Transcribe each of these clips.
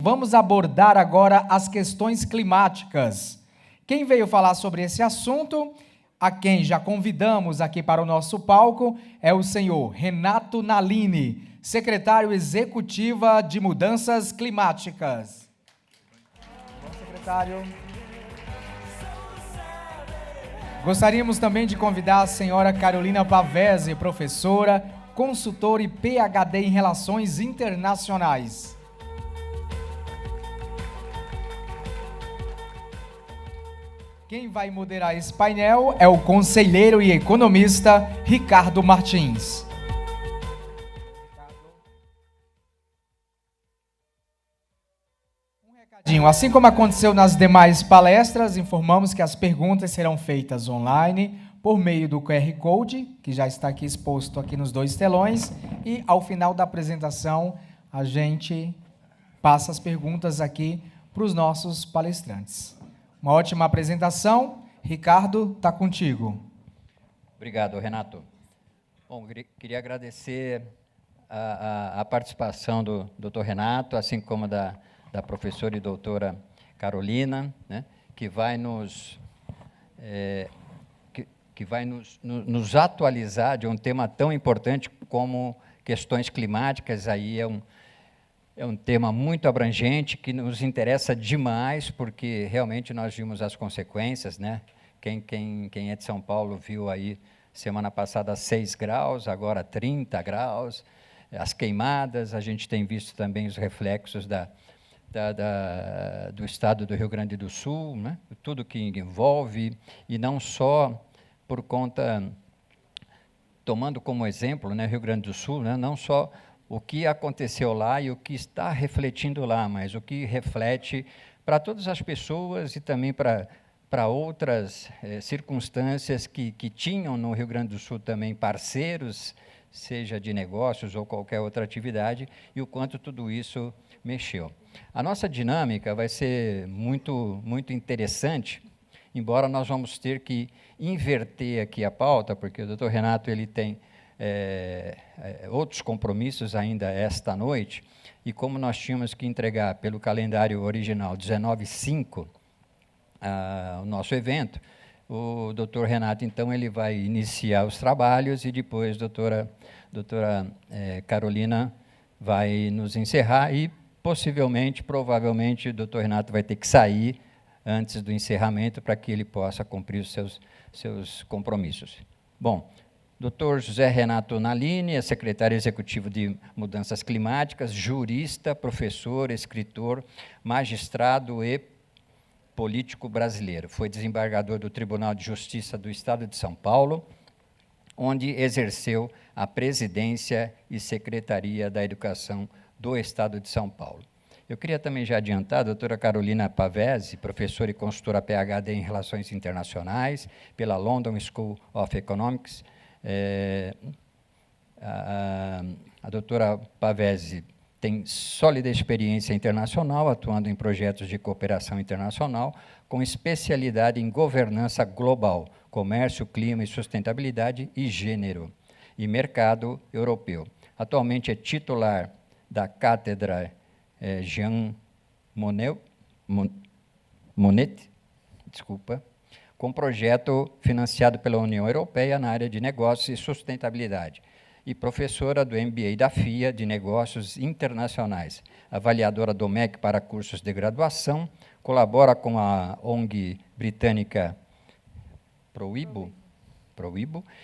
Vamos abordar agora as questões climáticas. Quem veio falar sobre esse assunto, a quem já convidamos aqui para o nosso palco, é o senhor Renato Nalini, secretário executivo de Mudanças Climáticas. Bom, secretário. Gostaríamos também de convidar a senhora Carolina Pavese, professora, consultora e PhD em Relações Internacionais. Quem vai moderar esse painel é o conselheiro e economista Ricardo Martins. Um recadinho, assim como aconteceu nas demais palestras, informamos que as perguntas serão feitas online por meio do QR Code, que já está aqui exposto aqui nos dois telões, e ao final da apresentação a gente passa as perguntas aqui para os nossos palestrantes. Uma ótima apresentação. Ricardo, está contigo. Obrigado, Renato. Bom, queria agradecer a participação do Dr. Renato, assim como da professora e doutora Carolina, né, que vai nos atualizar de um tema tão importante como questões climáticas. Aí é um tema muito abrangente, que nos interessa demais, porque realmente nós vimos as consequências, né? Quem é de São Paulo viu aí, semana passada, 6 graus, agora 30 graus, as queimadas, a gente tem visto também os reflexos do estado do Rio Grande do Sul, né? Tudo que envolve, e não só por conta, tomando como exemplo, né, Rio Grande do Sul, né, não só o que aconteceu lá e o que está refletindo lá, mas o que reflete para todas as pessoas e também para outras circunstâncias que tinham no Rio Grande do Sul também parceiros, seja de negócios ou qualquer outra atividade, e o quanto tudo isso mexeu. A nossa dinâmica vai ser muito interessante, embora nós vamos ter que inverter aqui a pauta, porque o Dr. Renato ele tem outros compromissos ainda esta noite, e como nós tínhamos que entregar pelo calendário original 19/5 o nosso evento, o Dr. Renato, então, ele vai iniciar os trabalhos e depois a doutora Carolina vai nos encerrar e possivelmente, provavelmente, o Dr. Renato vai ter que sair antes do encerramento para que ele possa cumprir os seus compromissos. Bom, Dr. José Renato Nalini é secretário executivo de Mudanças Climáticas, jurista, professor, escritor, magistrado e político brasileiro. Foi desembargador do Tribunal de Justiça do Estado de São Paulo, onde exerceu a presidência e secretaria da Educação do Estado de São Paulo. Eu queria também já adiantar, a doutora Carolina Pavese, professora e consultora PhD em Relações Internacionais, pela London School of Economics. A doutora Pavese tem sólida experiência internacional, atuando em projetos de cooperação internacional, com especialidade em governança global, comércio, clima e sustentabilidade e gênero, e mercado europeu. Atualmente é titular da Cátedra Jean Monnet, com projeto financiado pela União Europeia na área de negócios e sustentabilidade, e professora do MBA da FIA de Negócios Internacionais, avaliadora do MEC para cursos de graduação, colabora com a ONG britânica Proibo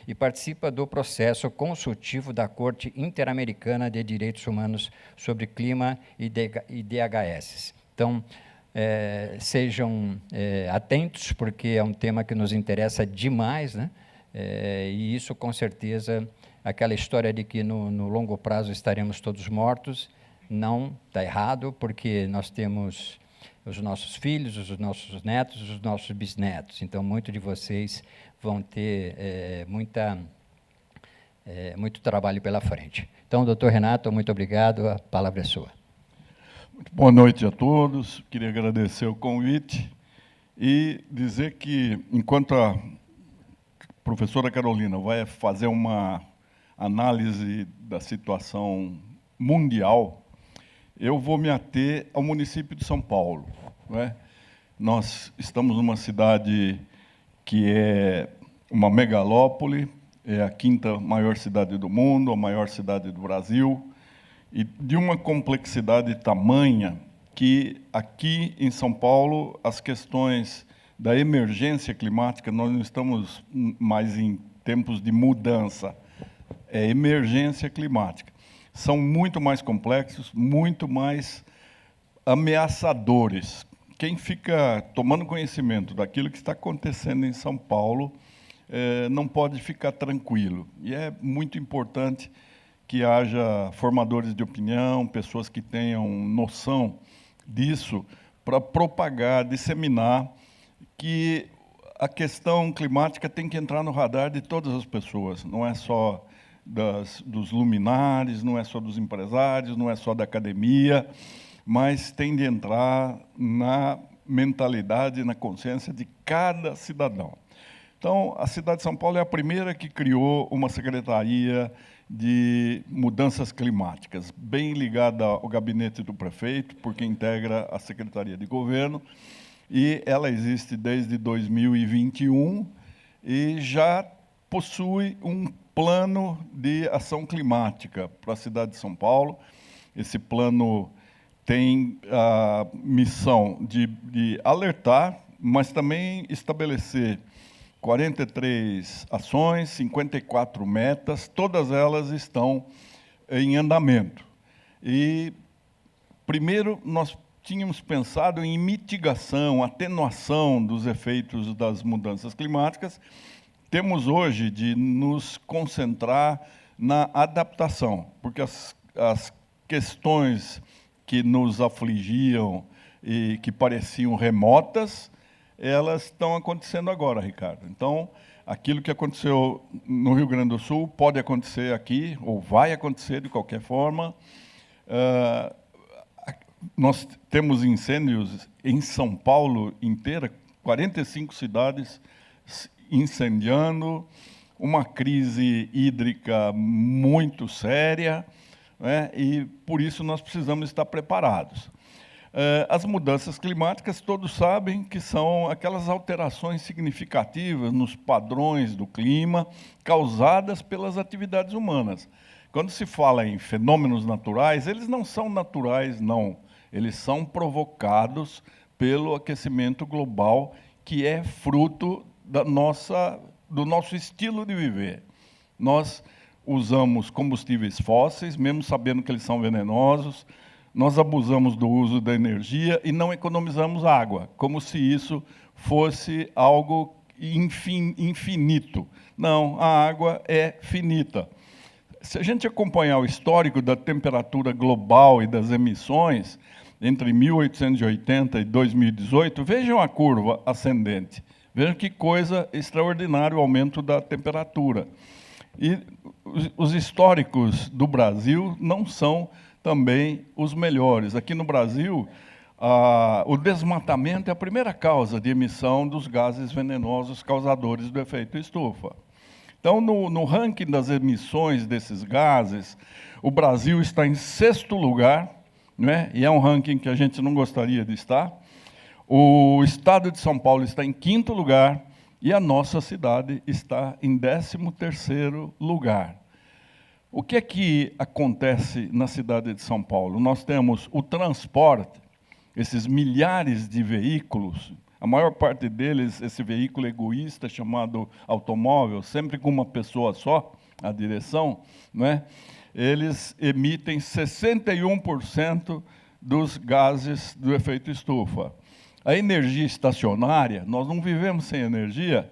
e participa do processo consultivo da Corte Interamericana de Direitos Humanos sobre Clima e DHS. Então, sejam atentos, porque é um tema que nos interessa demais, né? E isso, com certeza, aquela história de que no longo prazo estaremos todos mortos, não está errado, porque nós temos os nossos filhos, os nossos netos, os nossos bisnetos. Então, muitos de vocês vão ter muito trabalho pela frente. Então, doutor Renato, muito obrigado, a palavra é sua. Muito boa noite a todos. Queria agradecer o convite e dizer que, enquanto a professora Carolina vai fazer uma análise da situação mundial, eu vou me ater ao município de São Paulo, não é? Nós estamos numa cidade que é uma megalópole, é a 5ª maior cidade do mundo, a maior cidade do Brasil, e de uma complexidade tamanha que aqui em São Paulo as questões da emergência climática, nós não estamos mais em tempos de mudança, é emergência climática. São muito mais complexos, muito mais ameaçadores. Quem fica tomando conhecimento daquilo que está acontecendo em São Paulo não pode ficar tranquilo. E é muito importante que haja formadores de opinião, pessoas que tenham noção disso, para propagar, disseminar que a questão climática tem que entrar no radar de todas as pessoas, não é só dos luminares, não é só dos empresários, não é só da academia, mas tem de entrar na mentalidade, na consciência de cada cidadão. Então, a cidade de São Paulo é a primeira que criou uma secretaria de mudanças climáticas, bem ligada ao gabinete do prefeito, porque integra a Secretaria de Governo, e ela existe desde 2021 e já possui um plano de ação climática para a cidade de São Paulo. Esse plano tem a missão de alertar, mas também estabelecer 43 ações, 54 metas, todas elas estão em andamento. E, primeiro, nós tínhamos pensado em mitigação, atenuação dos efeitos das mudanças climáticas. Temos hoje de nos concentrar na adaptação, porque as questões que nos afligiam e que pareciam remotas, elas estão acontecendo agora, Ricardo. Então, aquilo que aconteceu no Rio Grande do Sul pode acontecer aqui, ou vai acontecer de qualquer forma. Nós temos incêndios em São Paulo inteira, 45 cidades incendiando, uma crise hídrica muito séria, né? E, por isso, nós precisamos estar preparados. As mudanças climáticas, todos sabem que são aquelas alterações significativas nos padrões do clima causadas pelas atividades humanas. Quando se fala em fenômenos naturais, eles não são naturais, não. Eles são provocados pelo aquecimento global, que é fruto do nosso estilo de viver. Nós usamos combustíveis fósseis, mesmo sabendo que eles são venenosos. Nós abusamos do uso da energia e não economizamos água, como se isso fosse algo infinito. Não, a água é finita. Se a gente acompanhar o histórico da temperatura global e das emissões, entre 1880 e 2018, vejam a curva ascendente. Vejam que coisa extraordinária o aumento da temperatura. E os históricos do Brasil não são também os melhores. Aqui no Brasil, o desmatamento é a primeira causa de emissão dos gases venenosos causadores do efeito estufa. Então, no ranking das emissões desses gases, o Brasil está em 6º lugar, né? E é um ranking que a gente não gostaria de estar. O estado de São Paulo está em 5º lugar e a nossa cidade está em 13º lugar. O que é que acontece na cidade de São Paulo? Nós temos o transporte, esses milhares de veículos, a maior parte deles, esse veículo egoísta chamado automóvel, sempre com uma pessoa só, a direção, né? Eles emitem 61% dos gases do efeito estufa. A energia estacionária, nós não vivemos sem energia,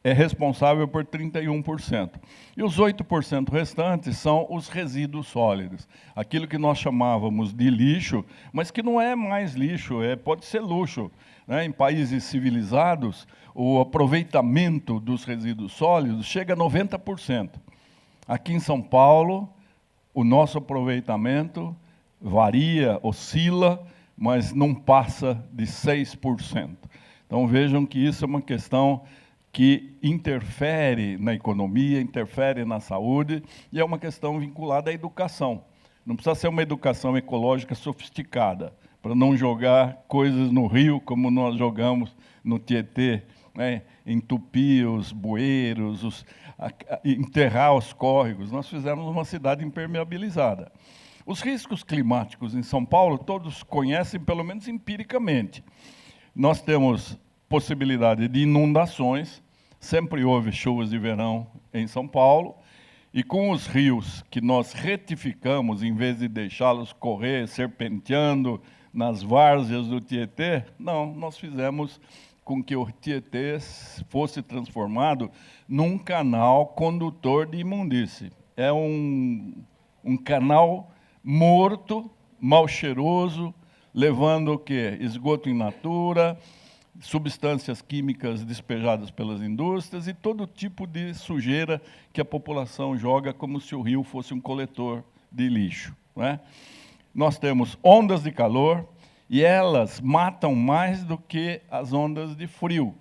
é responsável por 31%. E os 8% restantes são os resíduos sólidos, aquilo que nós chamávamos de lixo, mas que não é mais lixo, pode ser luxo, né? Em países civilizados, o aproveitamento dos resíduos sólidos chega a 90%. Aqui em São Paulo, o nosso aproveitamento varia, oscila, mas não passa de 6%. Então, vejam que isso é uma questão que interfere na economia, interfere na saúde, e é uma questão vinculada à educação. Não precisa ser uma educação ecológica sofisticada, para não jogar coisas no rio como nós jogamos no Tietê, né? Entupir os bueiros, enterrar os córregos. Nós fizemos uma cidade impermeabilizada. Os riscos climáticos em São Paulo, todos conhecem, pelo menos empiricamente. Nós temos possibilidade de inundações, sempre houve chuvas de verão em São Paulo, e com os rios que nós retificamos, em vez de deixá-los correr serpenteando nas várzeas do Tietê, não, nós fizemos com que o Tietê fosse transformado num canal condutor de imundície. É um canal morto, mal cheiroso, levando o quê? Esgoto in natura, substâncias químicas despejadas pelas indústrias e todo tipo de sujeira que a população joga como se o rio fosse um coletor de lixo, não é? Nós temos ondas de calor e elas matam mais do que as ondas de frio.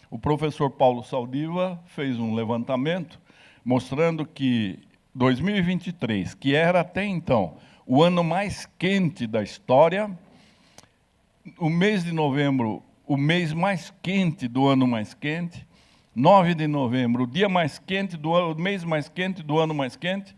O professor Paulo Saldiva fez um levantamento mostrando que 2023, que era até então o ano mais quente da história, o mês de novembro, o mês mais quente do ano mais quente, 9 de novembro, o dia mais quente do ano, o mês mais quente do ano mais quente,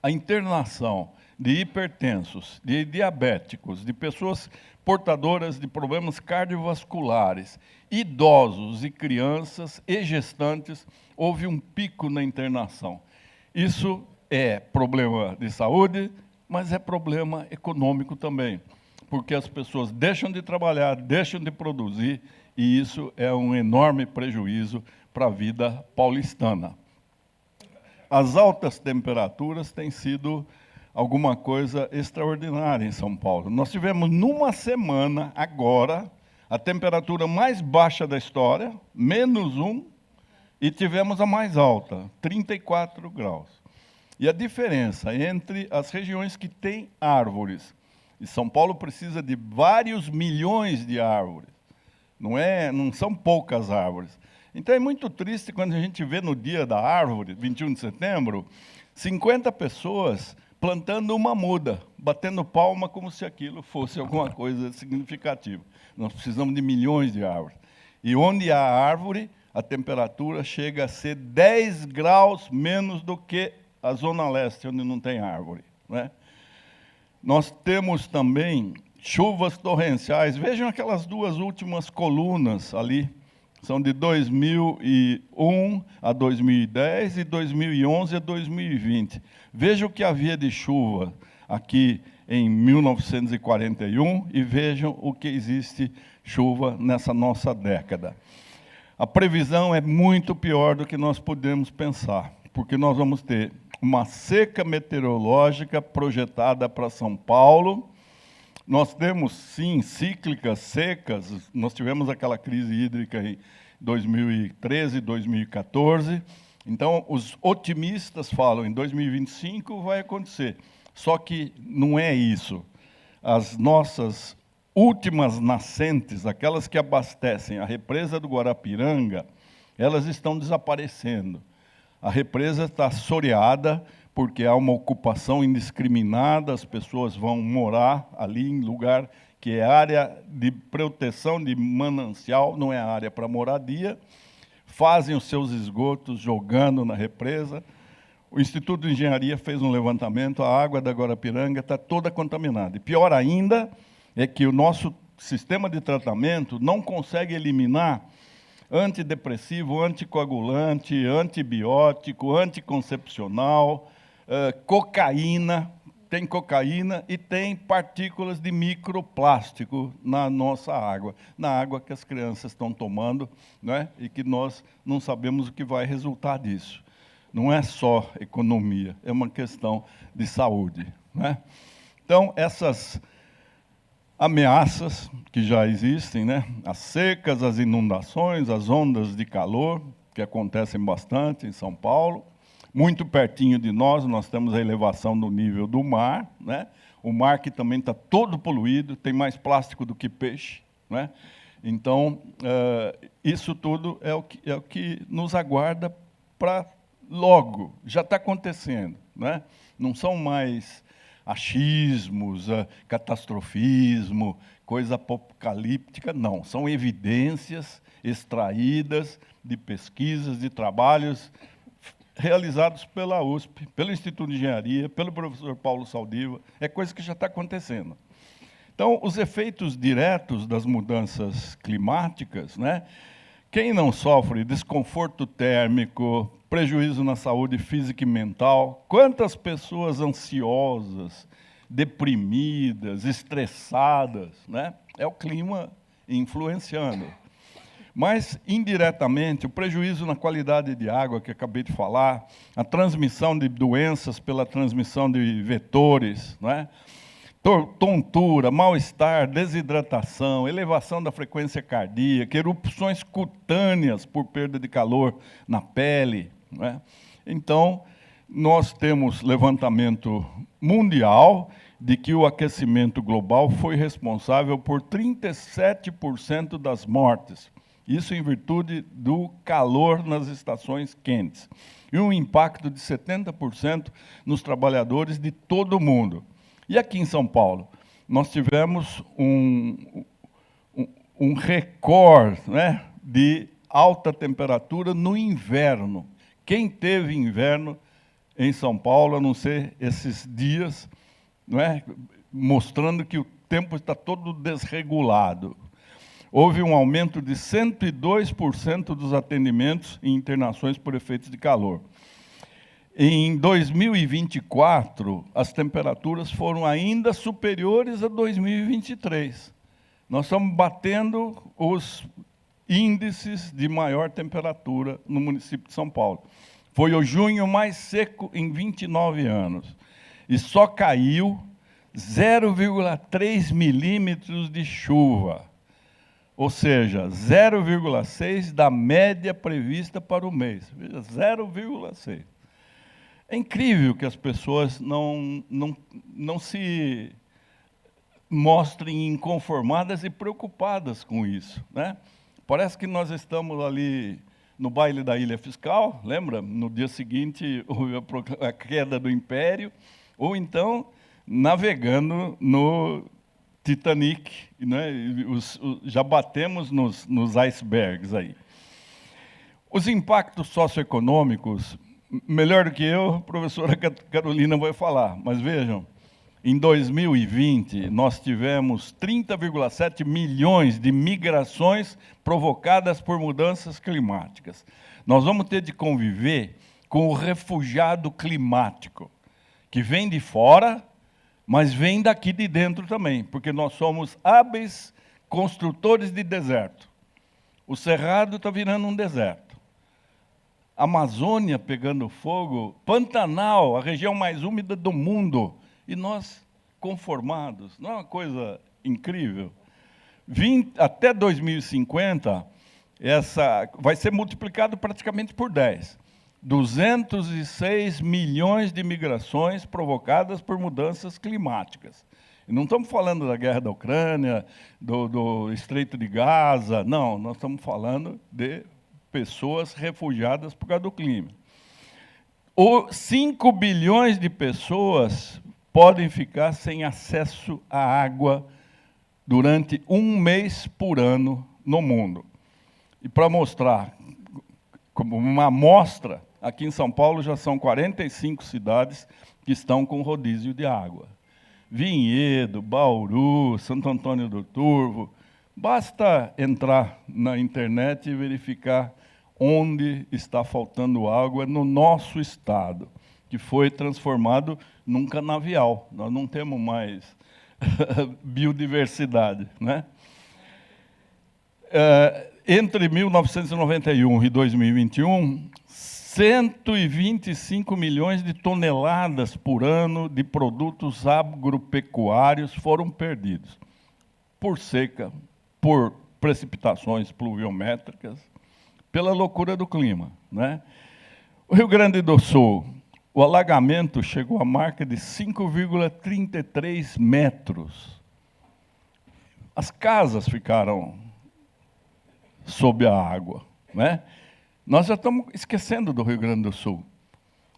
a internação de hipertensos, de diabéticos, de pessoas portadoras de problemas cardiovasculares, idosos e crianças e gestantes, houve um pico na internação. Isso é problema de saúde, mas é problema econômico também, porque as pessoas deixam de trabalhar, deixam de produzir, e isso é um enorme prejuízo para a vida paulistana. As altas temperaturas têm sido alguma coisa extraordinária em São Paulo. Nós tivemos, numa semana, agora, a temperatura mais baixa da história, -1, e tivemos a mais alta, 34 graus. E a diferença entre as regiões que têm árvores, e São Paulo precisa de vários milhões de árvores, não são poucas árvores. Então é muito triste quando a gente vê no Dia da Árvore, 21 de setembro, 50 pessoas plantando uma muda, batendo palma como se aquilo fosse alguma coisa significativa. Nós precisamos de milhões de árvores. E onde há árvore, a temperatura chega a ser 10 graus menos do que a Zona Leste, onde não tem árvore, né? Nós temos também chuvas torrenciais. Vejam aquelas duas últimas colunas ali, são de 2001 a 2010 e 2011 a 2020. Vejam o que havia de chuva aqui em 1941 e vejam o que existe chuva nessa nossa década. A previsão é muito pior do que nós podemos pensar, porque nós vamos ter uma seca meteorológica projetada para São Paulo. Nós temos, sim, cíclicas secas. Nós tivemos aquela crise hídrica em 2013, 2014. Então, os otimistas falam, em 2025 vai acontecer. Só que não é isso. As nossas últimas nascentes, aquelas que abastecem a represa do Guarapiranga, elas estão desaparecendo. A represa está assoreada porque há uma ocupação indiscriminada, as pessoas vão morar ali em lugar que é área de proteção de manancial, não é área para moradia, fazem os seus esgotos jogando na represa. O Instituto de Engenharia fez um levantamento, a água da Guarapiranga está toda contaminada. E pior ainda é que o nosso sistema de tratamento não consegue eliminar antidepressivo, anticoagulante, antibiótico, anticoncepcional, cocaína, tem cocaína e tem partículas de microplástico na nossa água, na água que as crianças estão tomando, né, e que nós não sabemos o que vai resultar disso. Não é só economia, é uma questão de saúde, né? Então, essas ameaças que já existem, né? As secas, as inundações, as ondas de calor, que acontecem bastante em São Paulo. Muito pertinho de nós temos a elevação do nível do mar, né? O mar que também está todo poluído, tem mais plástico do que peixe, né? Então, isso tudo é o que nos aguarda para logo, já está acontecendo, né? Não são mais achismos, catastrofismo, coisa apocalíptica, não. São evidências extraídas de pesquisas, de trabalhos realizados pela USP, pelo Instituto de Engenharia, pelo professor Paulo Saldiva, é coisa que já está acontecendo. Então, os efeitos diretos das mudanças climáticas, né? Quem não sofre desconforto térmico, prejuízo na saúde física e mental, quantas pessoas ansiosas, deprimidas, estressadas, né? É o clima influenciando. Mas, indiretamente, o prejuízo na qualidade de água, que acabei de falar, a transmissão de doenças pela transmissão de vetores, né? Tontura, mal-estar, desidratação, elevação da frequência cardíaca, erupções cutâneas por perda de calor na pele, né? Então, nós temos levantamento mundial de que o aquecimento global foi responsável por 37% das mortes. Isso em virtude do calor nas estações quentes. E um impacto de 70% nos trabalhadores de todo o mundo. E aqui em São Paulo, nós tivemos um recorde, né, de alta temperatura no inverno. Quem teve inverno em São Paulo, a não ser esses dias, não é, mostrando que o tempo está todo desregulado. Houve um aumento de 102% dos atendimentos e internações por efeitos de calor. Em 2024, as temperaturas foram ainda superiores a 2023. Nós estamos batendo os índices de maior temperatura no município de São Paulo. Foi o junho mais seco em 29 anos. E só caiu 0,3 milímetros de chuva. Ou seja, 0,6 da média prevista para o mês. Veja, 0,6. É incrível que as pessoas não se mostrem inconformadas e preocupadas com isso, né? Parece que nós estamos ali no baile da Ilha Fiscal, lembra? No dia seguinte, houve a queda do Império, ou então navegando no Titanic, né? Já batemos nos icebergs aí. Os impactos socioeconômicos, melhor do que eu, a professora Carolina vai falar, mas vejam, em 2020, nós tivemos 30,7 milhões de migrações provocadas por mudanças climáticas. Nós vamos ter de conviver com o refugiado climático, que vem de fora, mas vem daqui de dentro também, porque nós somos hábeis construtores de deserto. O Cerrado está virando um deserto. Amazônia pegando fogo, Pantanal, a região mais úmida do mundo, e nós conformados. Não é uma coisa incrível? Até 2050, vai ser multiplicado praticamente por 10. 206 milhões de migrações provocadas por mudanças climáticas. E não estamos falando da guerra da Ucrânia, do Estreito de Gaza, não, nós estamos falando de pessoas refugiadas por causa do clima. 5 bilhões de pessoas podem ficar sem acesso à água durante 1 mês por ano no mundo. E para mostrar, como uma amostra, aqui em São Paulo já são 45 cidades que estão com rodízio de água. Vinhedo, Bauru, Santo Antônio do Turvo. Basta entrar na internet e verificar onde está faltando água no nosso estado, que foi transformado num canavial. Nós não temos mais biodiversidade, né? Entre 1991 e 2021, 125 milhões de toneladas por ano de produtos agropecuários foram perdidos por seca, por precipitações pluviométricas, pela loucura do clima, né? O Rio Grande do Sul, o alagamento chegou à marca de 5,33 metros. As casas ficaram sob a água, né? Nós já estamos esquecendo do Rio Grande do Sul,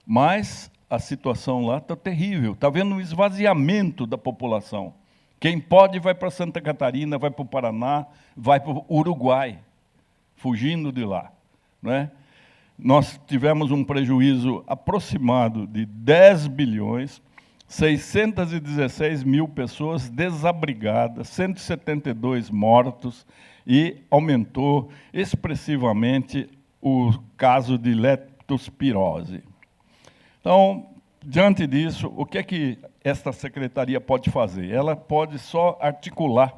mas a situação lá está terrível. Está havendo um esvaziamento da população. Quem pode vai para Santa Catarina, vai para o Paraná, vai para o Uruguai, fugindo de lá, não é? Nós tivemos um prejuízo aproximado de 10 bilhões, 616 mil pessoas desabrigadas, 172 mortos, e aumentou expressivamente o caso de leptospirose. Então, diante disso, o que é que esta secretaria pode fazer? Ela pode só articular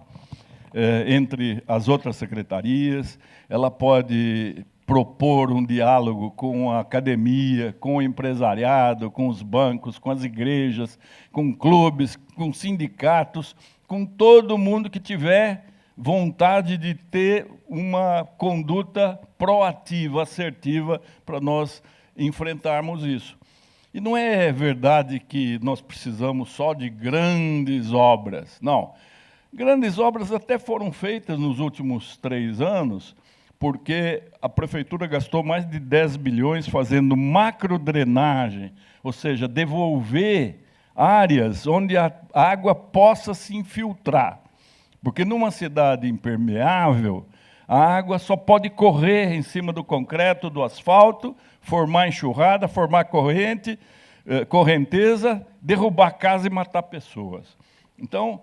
entre as outras secretarias, ela pode propor um diálogo com a academia, com o empresariado, com os bancos, com as igrejas, com clubes, com sindicatos, com todo mundo que tiver vontade de ter uma conduta proativa, assertiva, para nós enfrentarmos isso. E não é verdade que nós precisamos só de grandes obras. Não. Grandes obras até foram feitas nos últimos 3 anos, porque a prefeitura gastou mais de 10 bilhões fazendo macrodrenagem, ou seja, devolver áreas onde a água possa se infiltrar. Porque numa cidade impermeável, a água só pode correr em cima do concreto, do asfalto, formar enxurrada, formar correnteza, derrubar casa e matar pessoas. Então,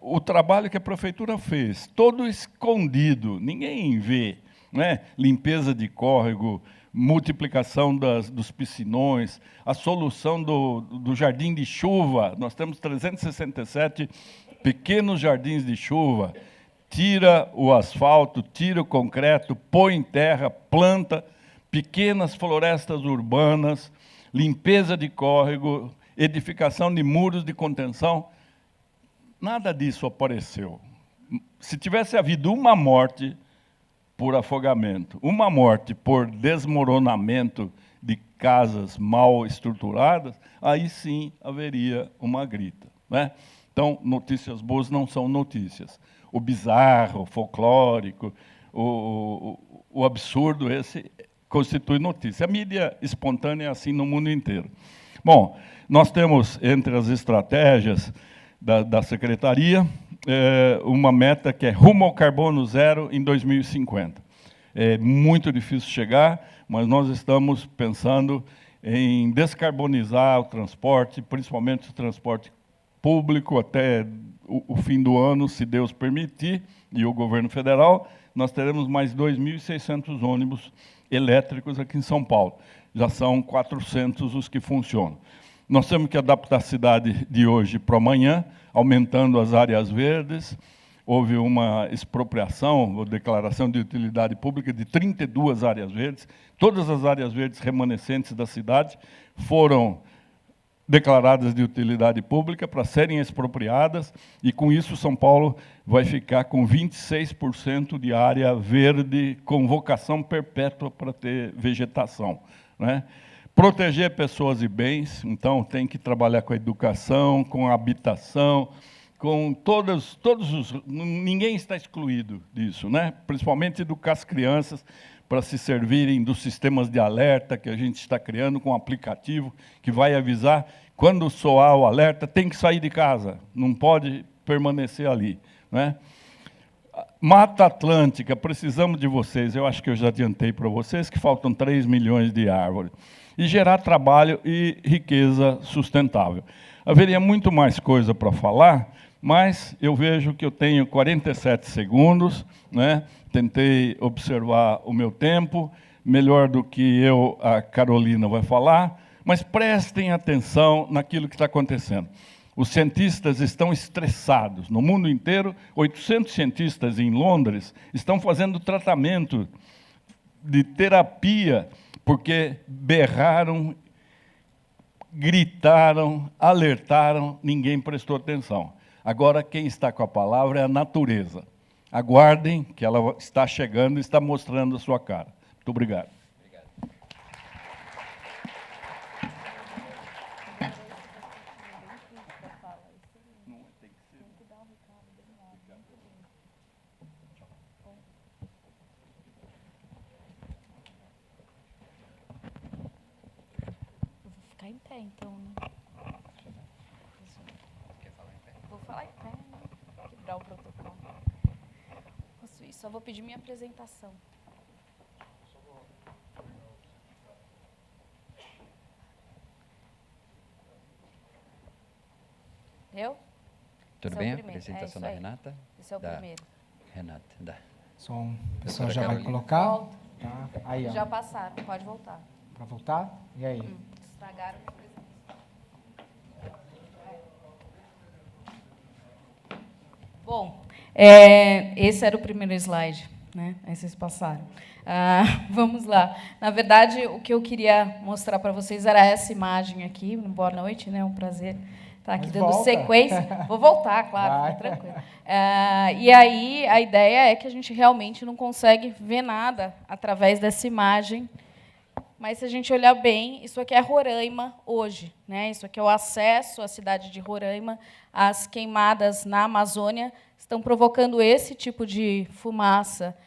o trabalho que a prefeitura fez, todo escondido, ninguém vê, né? Limpeza de córrego, multiplicação dos piscinões, a solução do jardim de chuva. Nós temos 367 pequenos jardins de chuva. Tira o asfalto, tira o concreto, põe em terra, planta pequenas florestas urbanas, limpeza de córrego, edificação de muros de contenção. Nada disso apareceu. Se tivesse havido uma morte por afogamento, uma morte por desmoronamento de casas mal estruturadas, aí sim haveria uma grita, né? Então, notícias boas não são notícias. O bizarro, o folclórico, o absurdo, esse constitui notícia. A mídia espontânea é assim no mundo inteiro. Bom, nós temos, entre as estratégias da Secretaria, uma meta que é rumo ao carbono zero em 2050. É muito difícil chegar, mas nós estamos pensando em descarbonizar o transporte, principalmente o transporte público, até o fim do ano, se Deus permitir, e o governo federal, nós teremos mais 2.600 ônibus elétricos aqui em São Paulo. Já são 400 os que funcionam. Nós temos que adaptar a cidade de hoje para amanhã, aumentando as áreas verdes. Houve uma expropriação, ou declaração de utilidade pública de 32 áreas verdes. Todas as áreas verdes remanescentes da cidade foram declaradas de utilidade pública para serem expropriadas, e com isso São Paulo vai ficar com 26% de área verde com vocação perpétua para ter vegetação, né? Proteger pessoas e bens, então tem que trabalhar com a educação, com a habitação, com ninguém está excluído disso, né? Principalmente educar as crianças para se servirem dos sistemas de alerta que a gente está criando com um aplicativo que vai avisar quando soar o alerta, tem que sair de casa, não pode permanecer ali, né? Mata Atlântica, precisamos de vocês, eu acho que eu já adiantei para vocês que faltam 3 milhões de árvores. E gerar trabalho e riqueza sustentável. Haveria muito mais coisa para falar, mas eu vejo que eu tenho 47 segundos, né? Tentei observar o meu tempo, melhor do que a Carolina vai falar, mas prestem atenção naquilo que está acontecendo. Os cientistas estão estressados. No mundo inteiro, 800 cientistas em Londres estão fazendo tratamento de terapia, porque berraram, gritaram, alertaram, ninguém prestou atenção. Agora, quem está com a palavra é a natureza. Aguardem, que ela está chegando e está mostrando a sua cara. Muito obrigado. Ficar em pé, então, né? Vou falar em pé, né? Quebrar o protocolo. Posso ir, só vou pedir minha apresentação. Eu? Tudo bem? A apresentação da Renata? Esse é o primeiro. Renata, dá. Som, o pessoal Doutora já vai Carolina. colocar. Volta. Tá. Aí, ó. Já passaram, pode voltar. Para voltar? E aí? Estragaram a apresentação. Bom, esse era o primeiro slide, né? Aí vocês passaram. Vamos lá. Na verdade, o que eu queria mostrar para vocês era essa imagem aqui. Boa noite, né? É um prazer estar aqui Mas dando volta. sequência. Vou voltar, claro, Vai. fica tranquilo. E aí, a ideia é que a gente realmente não consegue ver nada através dessa imagem. Mas, se a gente olhar bem, isso aqui é Roraima hoje, né? Isso aqui é o acesso à cidade de Roraima. As queimadas na Amazônia estão provocando esse tipo de fumaça,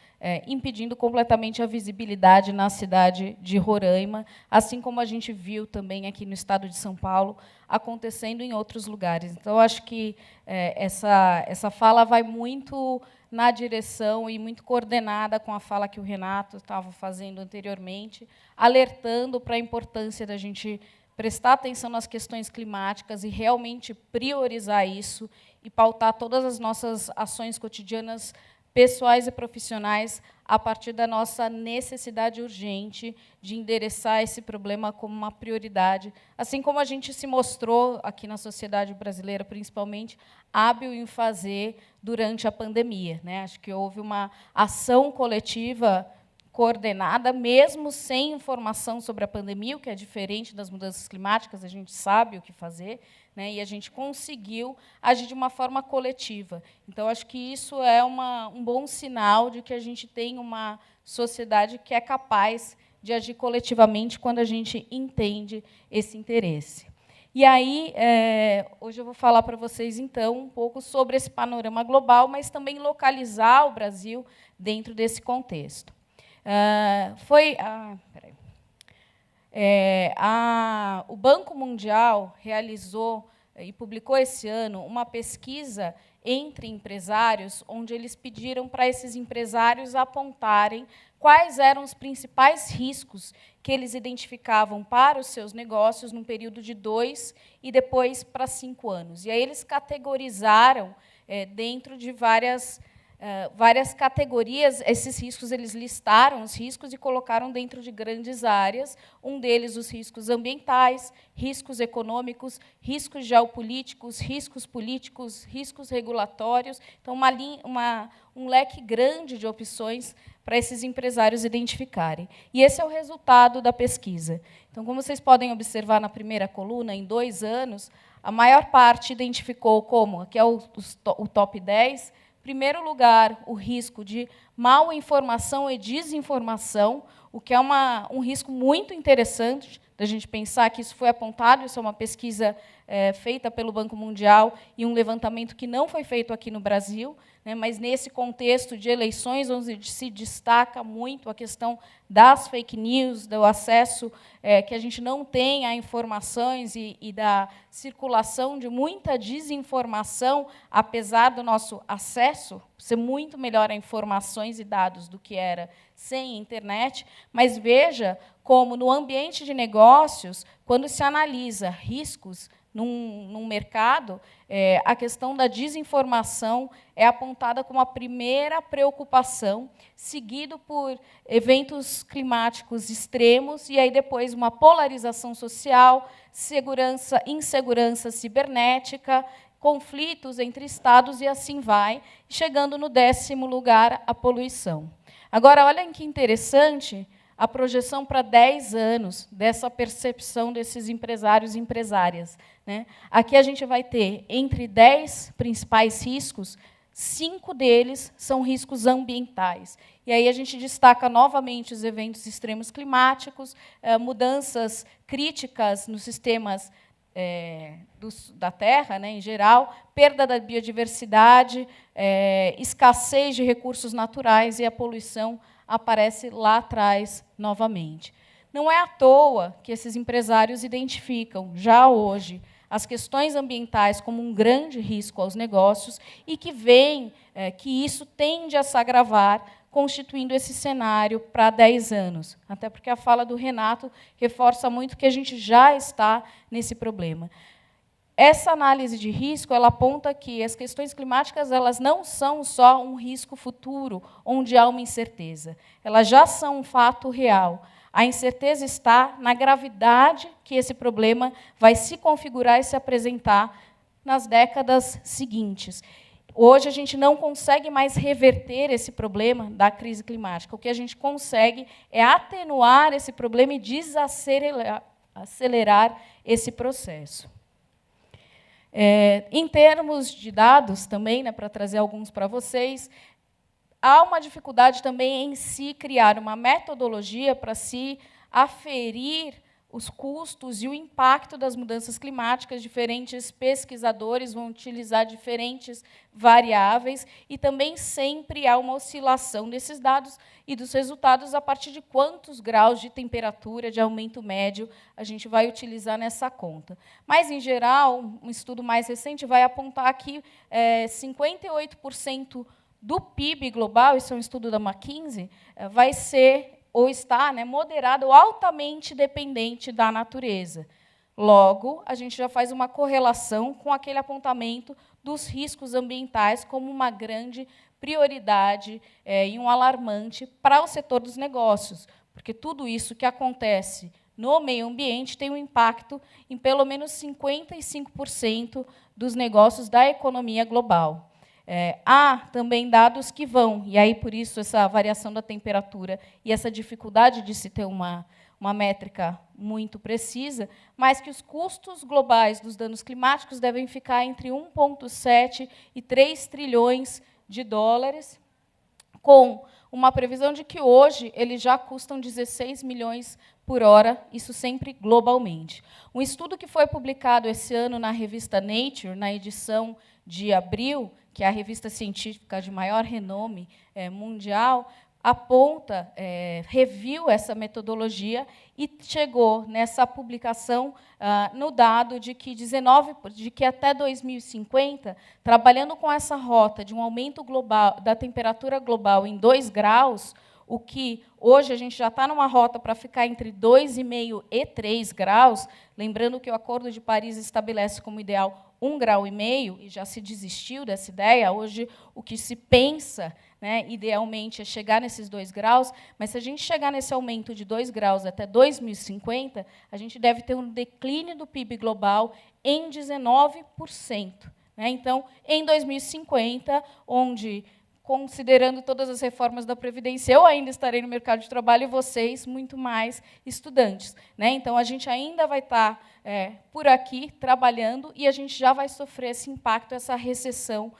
impedindo completamente a visibilidade na cidade de Roraima, assim como a gente viu também aqui no estado de São Paulo, acontecendo em outros lugares. Então, eu acho que essa fala vai muito na direção e muito coordenada com a fala que o Renato estava fazendo anteriormente, alertando para a importância da gente prestar atenção nas questões climáticas e realmente priorizar isso e pautar todas as nossas ações cotidianas, pessoais e profissionais, a partir da nossa necessidade urgente de endereçar esse problema como uma prioridade, assim como a gente se mostrou aqui na sociedade brasileira, principalmente, hábil em fazer durante a pandemia, né? Acho que houve uma ação coletiva coordenada, mesmo sem informação sobre a pandemia, o que é diferente das mudanças climáticas, a gente sabe o que fazer, né, e a gente conseguiu agir de uma forma coletiva. Então, acho que isso é um bom sinal de que a gente tem uma sociedade que é capaz de agir coletivamente quando a gente entende esse interesse. E aí, hoje eu vou falar para vocês, então, um pouco sobre esse panorama global, mas também localizar o Brasil dentro desse contexto. O Banco Mundial realizou e publicou esse ano uma pesquisa entre empresários, onde eles pediram para esses empresários apontarem quais eram os principais riscos que eles identificavam para os seus negócios num período de 2 e depois para 5 anos. E aí eles categorizaram dentro de várias categorias, esses riscos, eles listaram os riscos e colocaram dentro de grandes áreas, um deles os riscos ambientais, riscos econômicos, riscos geopolíticos, riscos políticos, riscos regulatórios, então um leque grande de opções para esses empresários identificarem. E esse é o resultado da pesquisa. Então, como vocês podem observar na primeira coluna, em 2 anos, a maior parte identificou como, aqui é o top 10, em primeiro lugar, o risco de mal informação e desinformação, o que é um risco muito interessante da gente pensar que isso foi apontado, isso é uma pesquisa feita pelo Banco Mundial e um levantamento que não foi feito aqui no Brasil, né, mas nesse contexto de eleições, onde se destaca muito a questão das fake news, do acesso que a gente não tem a informações e da circulação de muita desinformação, apesar do nosso acesso ser muito melhor a informações e dados do que era sem internet, mas veja como, no ambiente de negócios, quando se analisa riscos num mercado, a questão da desinformação é apontada como a primeira preocupação, seguido por eventos climáticos extremos, e aí depois uma polarização social, insegurança cibernética, conflitos entre estados, e assim vai, chegando no 10º lugar, a poluição. Agora, olhem que interessante a projeção para 10 anos dessa percepção desses empresários e empresárias, né? Aqui a gente vai ter, entre 10 principais riscos, 5 deles são riscos ambientais. E aí a gente destaca novamente os eventos extremos climáticos, mudanças críticas nos sistemas da Terra, né, em geral, perda da biodiversidade, escassez de recursos naturais, e a poluição aparece lá atrás novamente. Não é à toa que esses empresários identificam, já hoje, as questões ambientais como um grande risco aos negócios e que veem que isso tende a se agravar, constituindo esse cenário para 10 anos. Até porque a fala do Renato reforça muito que a gente já está nesse problema. Essa análise de risco ela aponta que as questões climáticas elas não são só um risco futuro, onde há uma incerteza. Elas já são um fato real. A incerteza está na gravidade que esse problema vai se configurar e se apresentar nas décadas seguintes. Hoje, a gente não consegue mais reverter esse problema da crise climática. O que a gente consegue é atenuar esse problema e desacelerar esse processo. Em termos de dados, também, né, para trazer alguns para vocês, há uma dificuldade também em se criar uma metodologia para se aferir os custos e o impacto das mudanças climáticas. Diferentes pesquisadores vão utilizar diferentes variáveis e também sempre há uma oscilação desses dados e dos resultados a partir de quantos graus de temperatura, de aumento médio, a gente vai utilizar nessa conta. Mas, em geral, um estudo mais recente vai apontar que 58% do PIB global, isso é um estudo da McKinsey, vai ser ou está moderado ou altamente dependente da natureza. Logo, a gente já faz uma correlação com aquele apontamento dos riscos ambientais como uma grande prioridade e um alarmante para o setor dos negócios, porque tudo isso que acontece no meio ambiente tem um impacto em pelo menos 55% dos negócios da economia global. Há também dados que vão, e aí, por isso, essa variação da temperatura e essa dificuldade de se ter uma métrica muito precisa, mas que os custos globais dos danos climáticos devem ficar entre 1,7 e 3 trilhões de dólares, com uma previsão de que hoje eles já custam 16 milhões por hora, isso sempre globalmente. Um estudo que foi publicado esse ano na revista Nature, na edição de abril, que é a revista científica de maior renome mundial, aponta, reviu essa metodologia e chegou nessa publicação no dado de que até 2050, trabalhando com essa rota de um aumento global da temperatura global em 2 graus, o que hoje a gente já está numa rota para ficar entre 2,5 e 3 graus, lembrando que o Acordo de Paris estabelece como ideal 1,5 grau, e já se desistiu dessa ideia. Hoje, o que se pensa, idealmente, é chegar nesses 2 graus, mas se a gente chegar nesse aumento de 2 graus até 2050, a gente deve ter um declínio do PIB global em 19%. Então, em 2050, onde, considerando todas as reformas da Previdência, eu ainda estarei no mercado de trabalho e vocês, muito mais estudantes. Então, a gente ainda vai estar por aqui trabalhando e a gente já vai sofrer esse impacto, essa recessão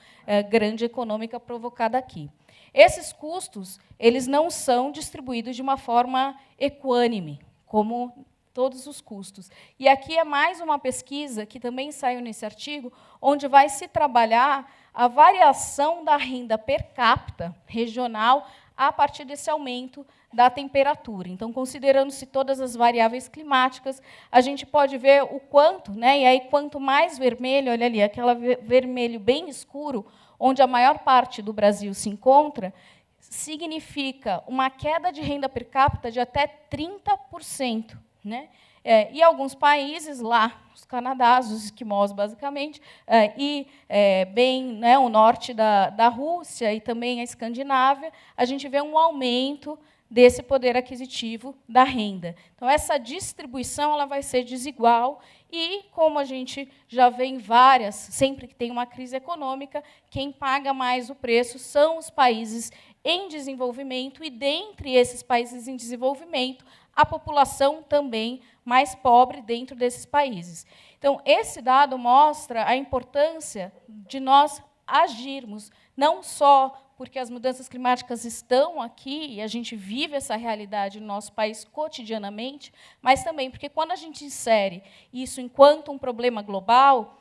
grande econômica provocada aqui. Esses custos eles não são distribuídos de uma forma equânime, como todos os custos. E aqui é mais uma pesquisa, que também saiu nesse artigo, onde vai se trabalhar a variação da renda per capita regional a partir desse aumento da temperatura. Então, considerando-se todas as variáveis climáticas, a gente pode ver o quanto, e aí quanto mais vermelho, olha ali, aquele vermelho bem escuro, onde a maior parte do Brasil se encontra, significa uma queda de renda per capita de até 30%. E alguns países lá, os Canadás, os esquimós, basicamente, bem o norte da Rússia e também a Escandinávia, a gente vê um aumento desse poder aquisitivo da renda. Então, essa distribuição ela vai ser desigual e, como a gente já vê em várias, sempre que tem uma crise econômica, quem paga mais o preço são os países em desenvolvimento e, dentre esses países em desenvolvimento, a população também mais pobre dentro desses países. Então, esse dado mostra a importância de nós agirmos, não só porque as mudanças climáticas estão aqui e a gente vive essa realidade no nosso país cotidianamente, mas também porque, quando a gente insere isso enquanto um problema global,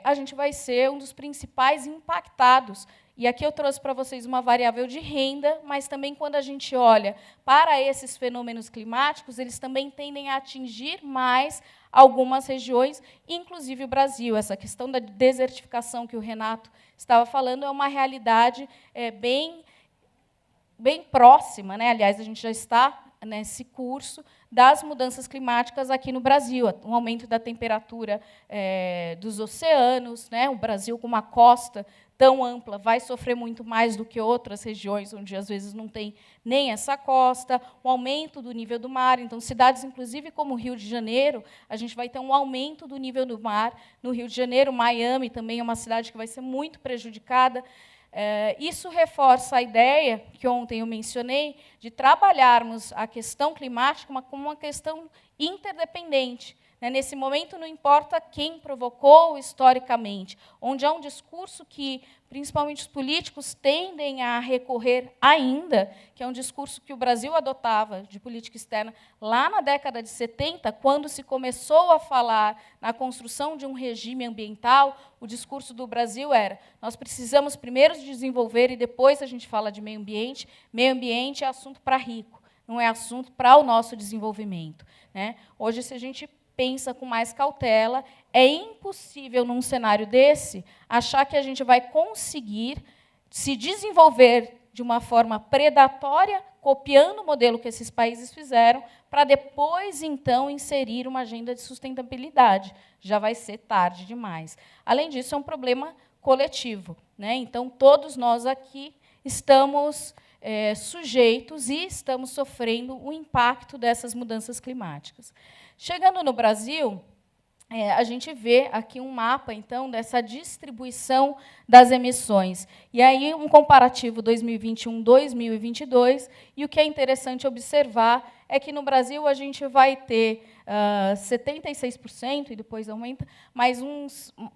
a gente vai ser um dos principais impactados E aqui eu trouxe para vocês uma variável de renda, mas também quando a gente olha para esses fenômenos climáticos, eles também tendem a atingir mais algumas regiões, inclusive o Brasil. Essa questão da desertificação que o Renato estava falando é uma realidade bem próxima, né? Aliás, a gente já está nesse curso das mudanças climáticas aqui no Brasil, um aumento da temperatura dos oceanos, né? O Brasil, com uma costa tão ampla, vai sofrer muito mais do que outras regiões, onde, às vezes, não tem nem essa costa, o aumento do nível do mar. Então, cidades, inclusive, como o Rio de Janeiro, a gente vai ter um aumento do nível do mar no Rio de Janeiro. Miami também é uma cidade que vai ser muito prejudicada. Isso reforça a ideia, que ontem eu mencionei, de trabalharmos a questão climática como uma questão interdependente. Nesse momento, não importa quem provocou historicamente, onde há um discurso que, principalmente os políticos, tendem a recorrer ainda, que é um discurso que o Brasil adotava de política externa lá na década de 70, quando se começou a falar na construção de um regime ambiental. O discurso do Brasil era: nós precisamos primeiro desenvolver e depois a gente fala de meio ambiente. Meio ambiente é assunto para rico, não é assunto para o nosso desenvolvimento. Hoje, se a gente pensa com mais cautela, é impossível, num cenário desse, achar que a gente vai conseguir se desenvolver de uma forma predatória, copiando o modelo que esses países fizeram, para depois, então, inserir uma agenda de sustentabilidade. Já vai ser tarde demais. Além disso, é um problema coletivo. Então, todos nós aqui estamos sujeitos e estamos sofrendo o impacto dessas mudanças climáticas. Chegando no Brasil, a gente vê aqui um mapa, então, dessa distribuição das emissões. E aí, um comparativo 2021-2022, e o que é interessante observar é que, no Brasil, a gente vai ter 76%, e depois aumenta, mas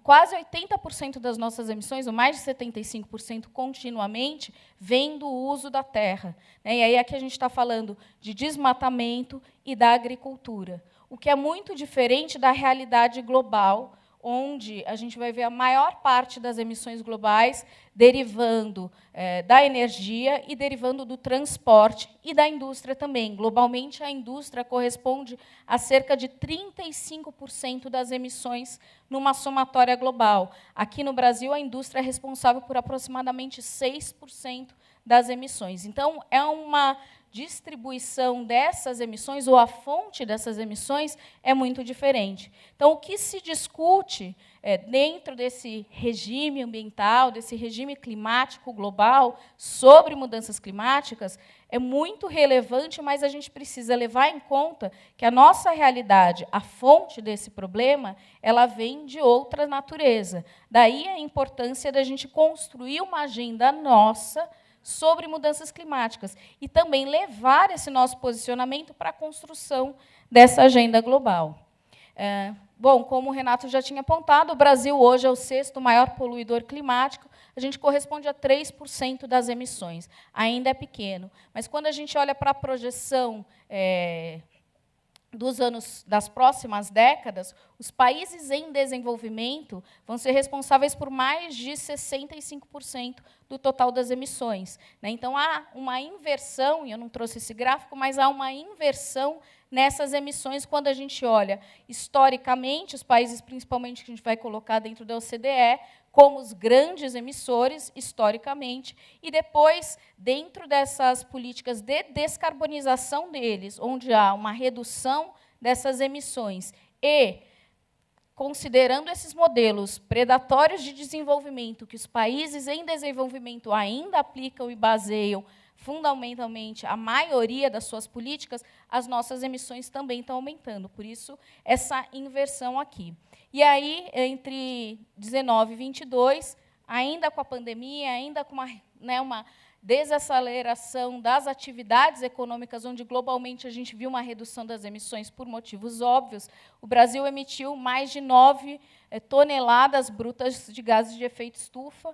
quase 80% das nossas emissões, ou mais de 75% continuamente, vem do uso da terra. E aí aqui a gente está falando de desmatamento e da agricultura, o que é muito diferente da realidade global, onde a gente vai ver a maior parte das emissões globais derivando da energia e derivando do transporte e da indústria também. Globalmente, a indústria corresponde a cerca de 35% das emissões numa somatória global. Aqui no Brasil, a indústria é responsável por aproximadamente 6% das emissões. Então, é uma distribuição dessas emissões, ou a fonte dessas emissões, é muito diferente. Então, o que se discute dentro desse regime ambiental, desse regime climático global, sobre mudanças climáticas, é muito relevante, mas a gente precisa levar em conta que a nossa realidade, a fonte desse problema, ela vem de outra natureza. Daí a importância da gente construir uma agenda nossa sobre mudanças climáticas e também levar esse nosso posicionamento para a construção dessa agenda global. Bom, como o Renato já tinha apontado, o Brasil hoje é o 6º maior poluidor climático, a gente corresponde a 3% das emissões. Ainda é pequeno, mas quando a gente olha para a projeção dos anos das próximas décadas, os países em desenvolvimento vão ser responsáveis por mais de 65% do total das emissões. Então, há uma inversão, e eu não trouxe esse gráfico, mas há uma inversão nessas emissões quando a gente olha historicamente, os países, principalmente, que a gente vai colocar dentro da OCDE, como os grandes emissores, historicamente, e depois, dentro dessas políticas de descarbonização deles, onde há uma redução dessas emissões, e, considerando esses modelos predatórios de desenvolvimento, que os países em desenvolvimento ainda aplicam e baseiam fundamentalmente a maioria das suas políticas, as nossas emissões também estão aumentando. Por isso, essa inversão aqui. E aí, entre 19 e 22, ainda com a pandemia, ainda com uma desaceleração das atividades econômicas, onde globalmente a gente viu uma redução das emissões por motivos óbvios, o Brasil emitiu mais de 9 toneladas brutas de gases de efeito estufa.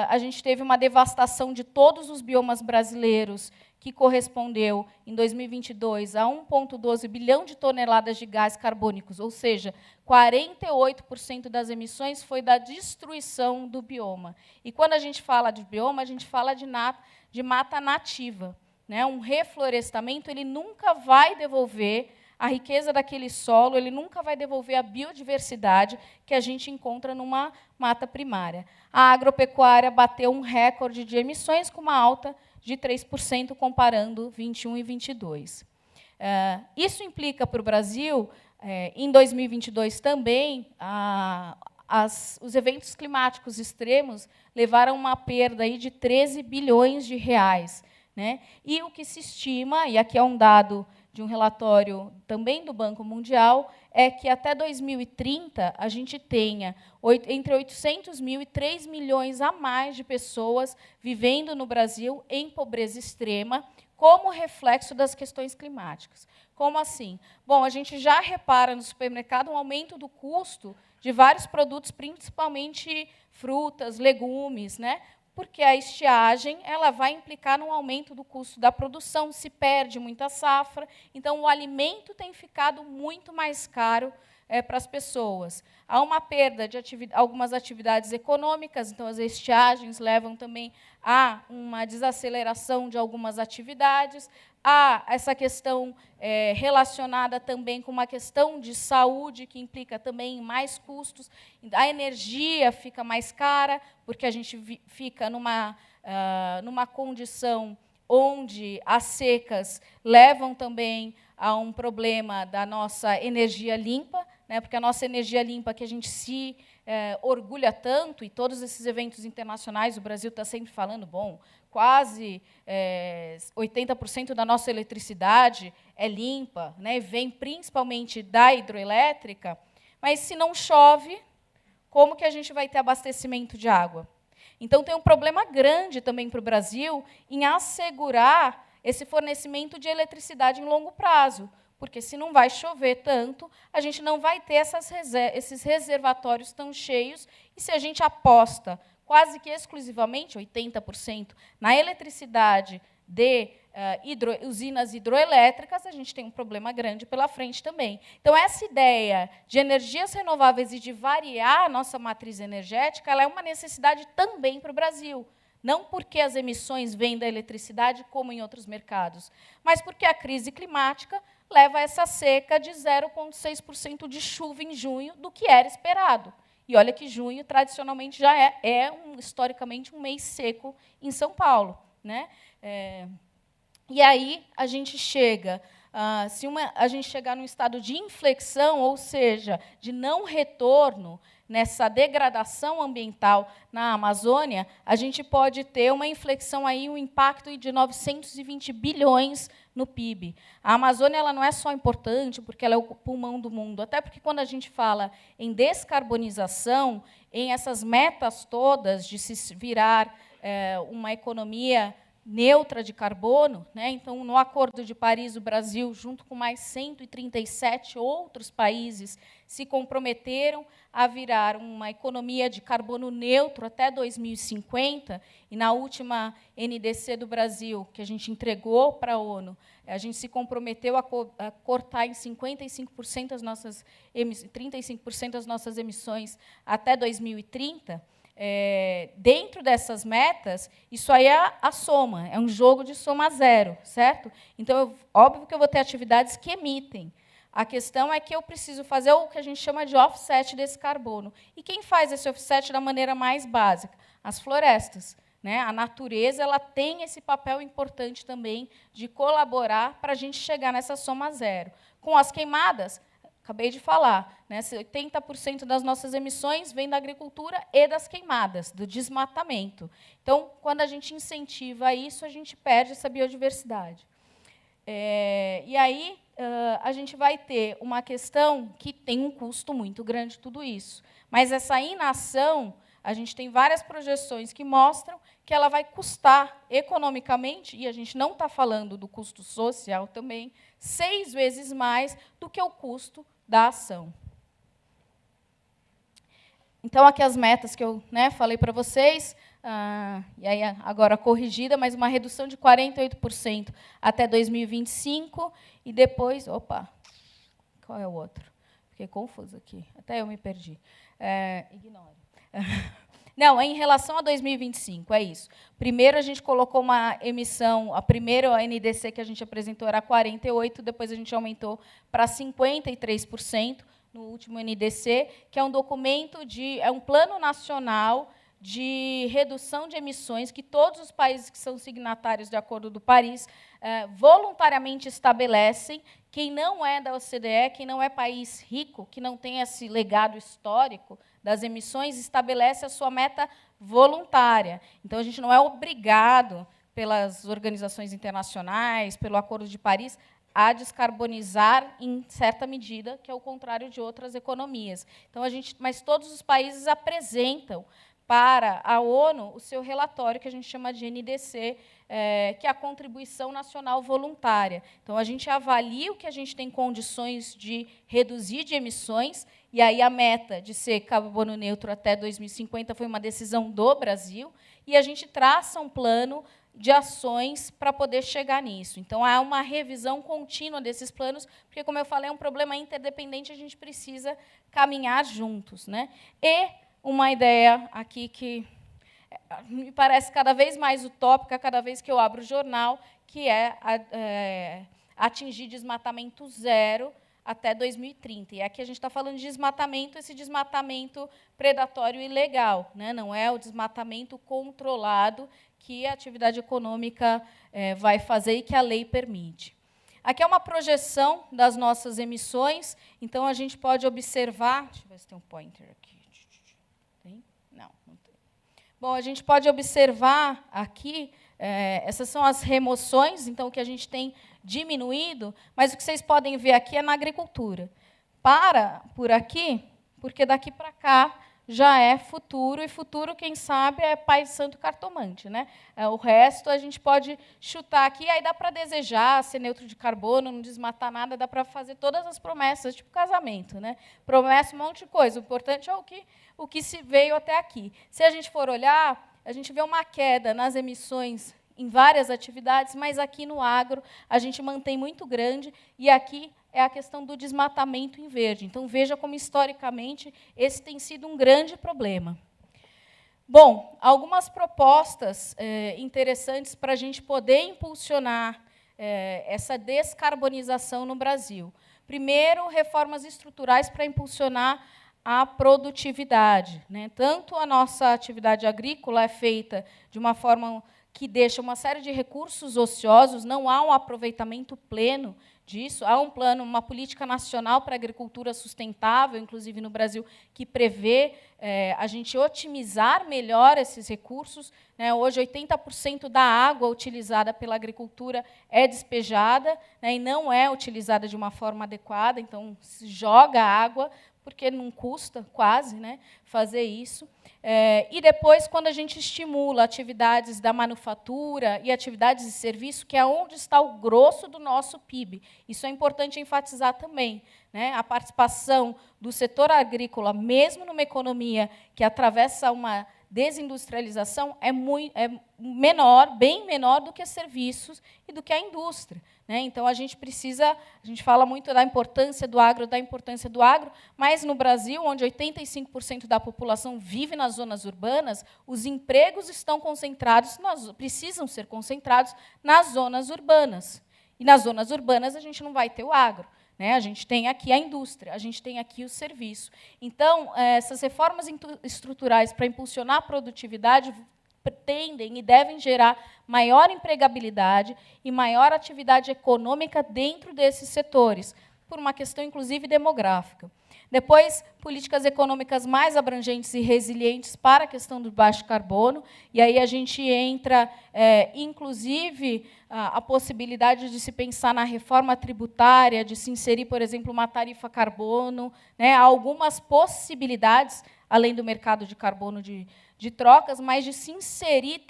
A gente teve uma devastação de todos os biomas brasileiros, que correspondeu, em 2022, a 1,12 bilhão de toneladas de gás carbônicos, ou seja, 48% das emissões foi da destruição do bioma. E quando a gente fala de bioma, a gente fala de mata nativa. Né? Um reflorestamento ele nunca vai devolver a riqueza daquele solo, ele nunca vai devolver a biodiversidade que a gente encontra numa mata primária. A agropecuária bateu um recorde de emissões com uma alta de 3% comparando 21 e 22. Isso implica para o Brasil, em 2022 também, os eventos climáticos extremos levaram uma perda aí de 13 bilhões de reais. Né? E o que se estima, e aqui é um dado de um relatório também do Banco Mundial, é que até 2030 a gente tenha entre 800 mil e 3 milhões a mais de pessoas vivendo no Brasil em pobreza extrema, como reflexo das questões climáticas. Como assim? Bom, a gente já repara no supermercado um aumento do custo de vários produtos, principalmente frutas, legumes, né? Porque a estiagem ela vai implicar num aumento do custo da produção, se perde muita safra, então o alimento tem ficado muito mais caro para as pessoas. Há uma perda de algumas atividades econômicas, então as estiagens levam também a uma desaceleração de algumas atividades. Há essa questão relacionada também com uma questão de saúde, que implica também em mais custos. A energia fica mais cara, porque a gente fica numa condição onde as secas levam também a um problema da nossa energia limpa, né, porque a nossa energia limpa, que a gente se orgulha tanto, e todos esses eventos internacionais, o Brasil está sempre falando, bom, quase 80% da nossa eletricidade é limpa, né, vem principalmente da hidroelétrica, mas se não chove, como que a gente vai ter abastecimento de água? Então, tem um problema grande também para o Brasil em assegurar esse fornecimento de eletricidade em longo prazo, porque se não vai chover tanto, a gente não vai ter esses reservatórios tão cheios, e se a gente aposta quase que exclusivamente, 80%, na eletricidade de usinas hidroelétricas, a gente tem um problema grande pela frente também. Então, essa ideia de energias renováveis e de variar a nossa matriz energética, ela é uma necessidade também para o Brasil. Não porque as emissões vêm da eletricidade, como em outros mercados, mas porque a crise climática leva a essa seca de 0,6% de chuva em junho, do que era esperado. E olha que junho, tradicionalmente, já historicamente, um mês seco em São Paulo. Né? E aí a gente chega, se a gente chegar num estado de inflexão, ou seja, de não retorno nessa degradação ambiental na Amazônia, a gente pode ter uma inflexão aí, um impacto de 920 bilhões no PIB. A Amazônia ela não é só importante porque ela é o pulmão do mundo, até porque quando a gente fala em descarbonização, em essas metas todas de se virar uma economia neutra de carbono, né? Então, no Acordo de Paris, o Brasil, junto com mais 137 outros países, se comprometeram a virar uma economia de carbono neutro até 2050, e na última NDC do Brasil, que a gente entregou para a ONU, a gente se comprometeu a cortar em 55% as nossas 35% as nossas emissões até 2030. Dentro dessas metas, isso aí é a soma, é um jogo de soma zero, certo? Então, óbvio que eu vou ter atividades que emitem. A questão é que eu preciso fazer o que a gente chama de offset desse carbono. E quem faz esse offset da maneira mais básica? As florestas. Né? A natureza ela tem esse papel importante também de colaborar para a gente chegar nessa soma zero. Com as queimadas, acabei de falar, né, 80% das nossas emissões vem da agricultura e das queimadas, do desmatamento. Então, quando a gente incentiva isso, a gente perde essa biodiversidade. E aí, a gente vai ter uma questão que tem um custo muito grande, tudo isso. Mas essa inação, a gente tem várias projeções que mostram que ela vai custar economicamente, e a gente não está falando do custo social também, 6 vezes mais do que o custo da ação. Então, aqui as metas que eu falei para vocês. e aí agora corrigida, mas uma redução de 48% até 2025, e depois... Opa, qual é o outro? Fiquei confusa aqui, até eu me perdi. Ignore. Não, em relação a 2025, é isso. Primeiro, a gente colocou uma emissão, a primeira NDC que a gente apresentou era 48%, depois a gente aumentou para 53% no último NDC, que é um documento é um plano nacional de redução de emissões que todos os países que são signatários do Acordo do Paris voluntariamente estabelecem. Quem não é da OCDE, quem não é país rico, que não tem esse legado histórico das emissões, estabelece a sua meta voluntária. Então, a gente não é obrigado pelas organizações internacionais, pelo Acordo de Paris, a descarbonizar em certa medida, que é o contrário de outras economias. Então, mas todos os países apresentam para a ONU o seu relatório, que a gente chama de NDC, que é a Contribuição Nacional Voluntária. Então, a gente avalia o que a gente tem condições de reduzir de emissões, e aí a meta de ser carbono neutro até 2050 foi uma decisão do Brasil, e a gente traça um plano de ações para poder chegar nisso. Então, há uma revisão contínua desses planos, porque, como eu falei, é um problema interdependente, a gente precisa caminhar juntos, né? E uma ideia aqui que me parece cada vez mais utópica, cada vez que eu abro o jornal, que é atingir desmatamento zero até 2030. E aqui a gente está falando de desmatamento, esse desmatamento predatório e ilegal, né? Não é o desmatamento controlado que a atividade econômica vai fazer e que a lei permite. Aqui é uma projeção das nossas emissões, então a gente pode observar... Deixa eu ver se tem um pointer aqui. Tem? Não tem. Bom, a gente pode observar aqui, essas são as remoções, então, o que a gente tem diminuído, mas o que vocês podem ver aqui é na agricultura. Por aqui, porque daqui para cá já é futuro, e futuro, quem sabe, é pai santo cartomante, né? O resto a gente pode chutar aqui, aí dá para desejar ser neutro de carbono, não desmatar nada, dá para fazer todas as promessas, tipo casamento, né? Promessa um monte de coisa, o importante é o que se veio até aqui. Se a gente for olhar, a gente vê uma queda nas emissões em várias atividades, mas aqui no agro a gente mantém muito grande, e aqui é a questão do desmatamento em verde. Então, veja como, historicamente, esse tem sido um grande problema. Bom, algumas propostas interessantes para a gente poder impulsionar essa descarbonização no Brasil. Primeiro, reformas estruturais para impulsionar a produtividade, né? Tanto a nossa atividade agrícola é feita de uma forma que deixa uma série de recursos ociosos, não há um aproveitamento pleno disso. Há um plano, uma política nacional para a agricultura sustentável, inclusive no Brasil, que prevê a gente otimizar melhor esses recursos, né? Hoje, 80% da água utilizada pela agricultura é despejada, né, e não é utilizada de uma forma adequada, então se joga água, porque não custa quase, né, fazer isso. E depois, quando a gente estimula atividades da manufatura e atividades de serviço, que é onde está o grosso do nosso PIB. Isso é importante enfatizar também, né? A participação do setor agrícola, mesmo numa economia que atravessa uma desindustrialização, é menor, bem menor do que serviços e do que a indústria, né? Então, a gente fala muito da importância do agro, mas no Brasil, onde 85% da população vive nas zonas urbanas, os empregos estão concentrados, precisam ser concentrados nas zonas urbanas. E nas zonas urbanas a gente não vai ter o agro, né? A gente tem aqui a indústria, a gente tem aqui o serviço. Então, essas reformas estruturais para impulsionar a produtividade tendem e devem gerar maior empregabilidade e maior atividade econômica dentro desses setores, por uma questão, inclusive, demográfica. Depois, políticas econômicas mais abrangentes e resilientes para a questão do baixo carbono, e aí a gente entra, inclusive, a possibilidade de se pensar na reforma tributária, de se inserir, por exemplo, uma tarifa carbono, né? Há algumas possibilidades, além do mercado de carbono de trocas, mas de se inserir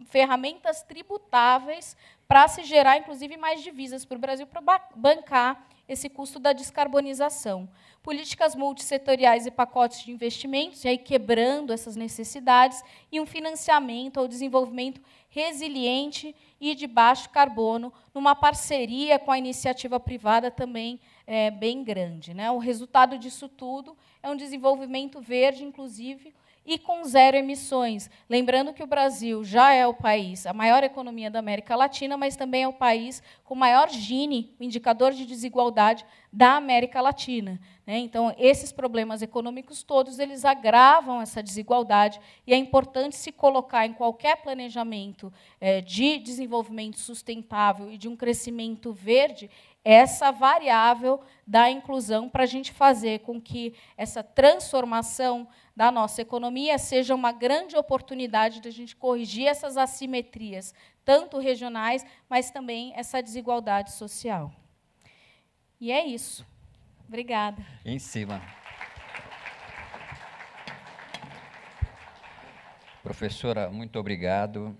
ferramentas tributáveis para se gerar, inclusive, mais divisas para o Brasil para bancar esse custo da descarbonização. Políticas multissetoriais e pacotes de investimentos, e aí quebrando essas necessidades, e um financiamento ao desenvolvimento resiliente e de baixo carbono, numa parceria com a iniciativa privada também bem grande, né? O resultado disso tudo é um desenvolvimento verde, inclusive, e com zero emissões. Lembrando que o Brasil já é o país, a maior economia da América Latina, mas também é o país com o maior Gini, o indicador de desigualdade da América Latina. Então, esses problemas econômicos todos, eles agravam essa desigualdade, e é importante se colocar em qualquer planejamento de desenvolvimento sustentável e de um crescimento verde, essa variável da inclusão, para a gente fazer com que essa transformação da nossa economia seja uma grande oportunidade de a gente corrigir essas assimetrias, tanto regionais, mas também essa desigualdade social. E é isso. Obrigada. Em cima. Professora, muito obrigado.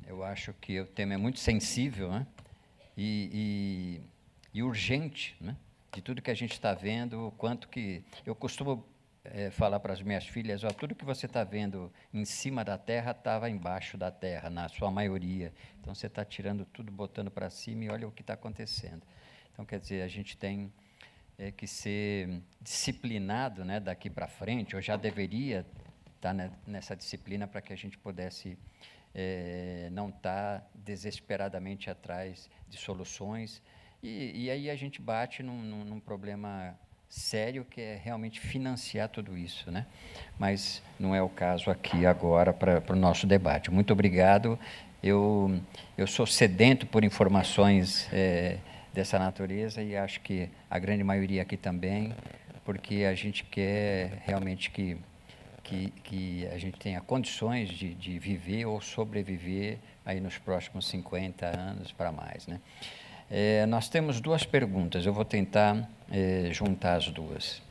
Eu acho que o tema é muito sensível, né? E urgente, né? De tudo que a gente está vendo, o quanto que... Eu costumo falar para as minhas filhas, ó, tudo que você está vendo em cima da terra estava embaixo da terra, na sua maioria. Então, você está tirando tudo, botando para cima, e olha o que está acontecendo. Então, quer dizer, a gente tem que ser disciplinado, né, daqui para frente, ou já deveria estar nessa disciplina para que a gente pudesse não estar desesperadamente atrás de soluções. E aí a gente bate num problema sério, que é realmente financiar tudo isso, né? Mas não é o caso aqui agora para o nosso debate. Muito obrigado. Eu sou sedento por informações dessa natureza, e acho que a grande maioria aqui também, porque a gente quer realmente que a gente tenha condições de viver ou sobreviver aí nos próximos 50 anos para mais, né? Nós temos duas perguntas, eu vou tentar juntar as duas.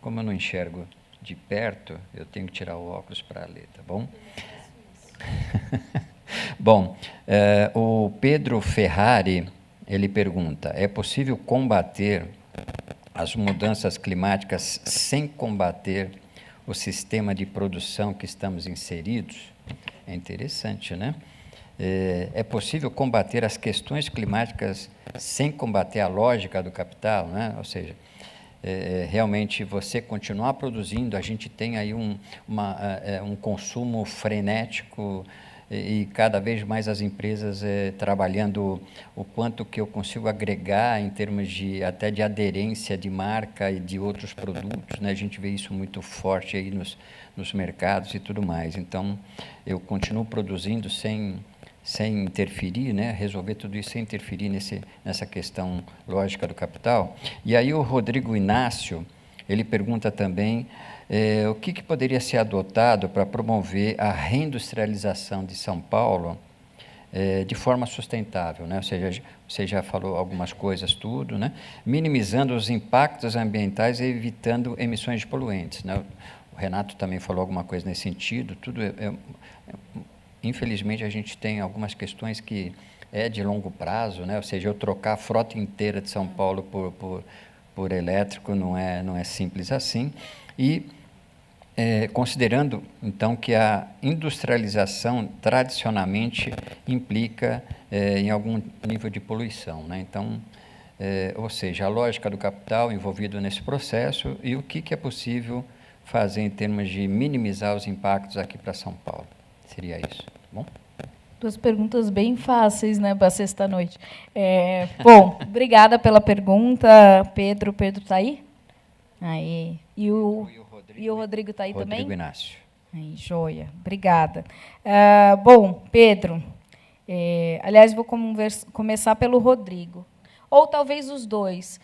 Como eu não enxergo de perto, eu tenho que tirar o óculos para ler, tá bom? Bom, o Pedro Ferrari, ele pergunta, é possível combater as mudanças climáticas sem combater o sistema de produção que estamos inseridos? É interessante, né? É possível combater as questões climáticas sem combater a lógica do capital, né? Ou seja, realmente você continuar produzindo, a gente tem aí um consumo frenético, e cada vez mais as empresas trabalhando o quanto que eu consigo agregar em termos até de aderência de marca e de outros produtos, né? A gente vê isso muito forte aí nos mercados e tudo mais. Então, eu continuo produzindo sem interferir, né? Resolver tudo isso sem interferir nessa questão lógica do capital. E aí o Rodrigo Inácio, ele pergunta também o que poderia ser adotado para promover a reindustrialização de São Paulo de forma sustentável, né? Ou seja, você já falou algumas coisas, tudo, né? Minimizando os impactos ambientais e evitando emissões de poluentes, né? O Renato também falou alguma coisa nesse sentido, tudo infelizmente, a gente tem algumas questões que de longo prazo, né? Ou seja, eu trocar a frota inteira de São Paulo por elétrico não é simples assim. E considerando, então, que a industrialização, tradicionalmente, implica em algum nível de poluição, né? Então, ou seja, a lógica do capital envolvido nesse processo e o que é possível fazer em termos de minimizar os impactos aqui para São Paulo. Seria isso, tá bom? Duas perguntas bem fáceis, né, para sexta-noite. Bom, obrigada pela pergunta, Pedro. Pedro está aí? Aí. E o Rodrigo está aí também? Rodrigo Inácio. Aí, joia. Obrigada. Bom, Pedro, aliás, vou começar pelo Rodrigo, ou talvez os dois.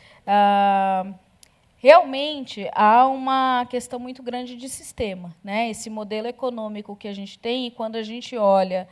Realmente, há uma questão muito grande de sistema, né? Esse modelo econômico que a gente tem, e quando a gente olha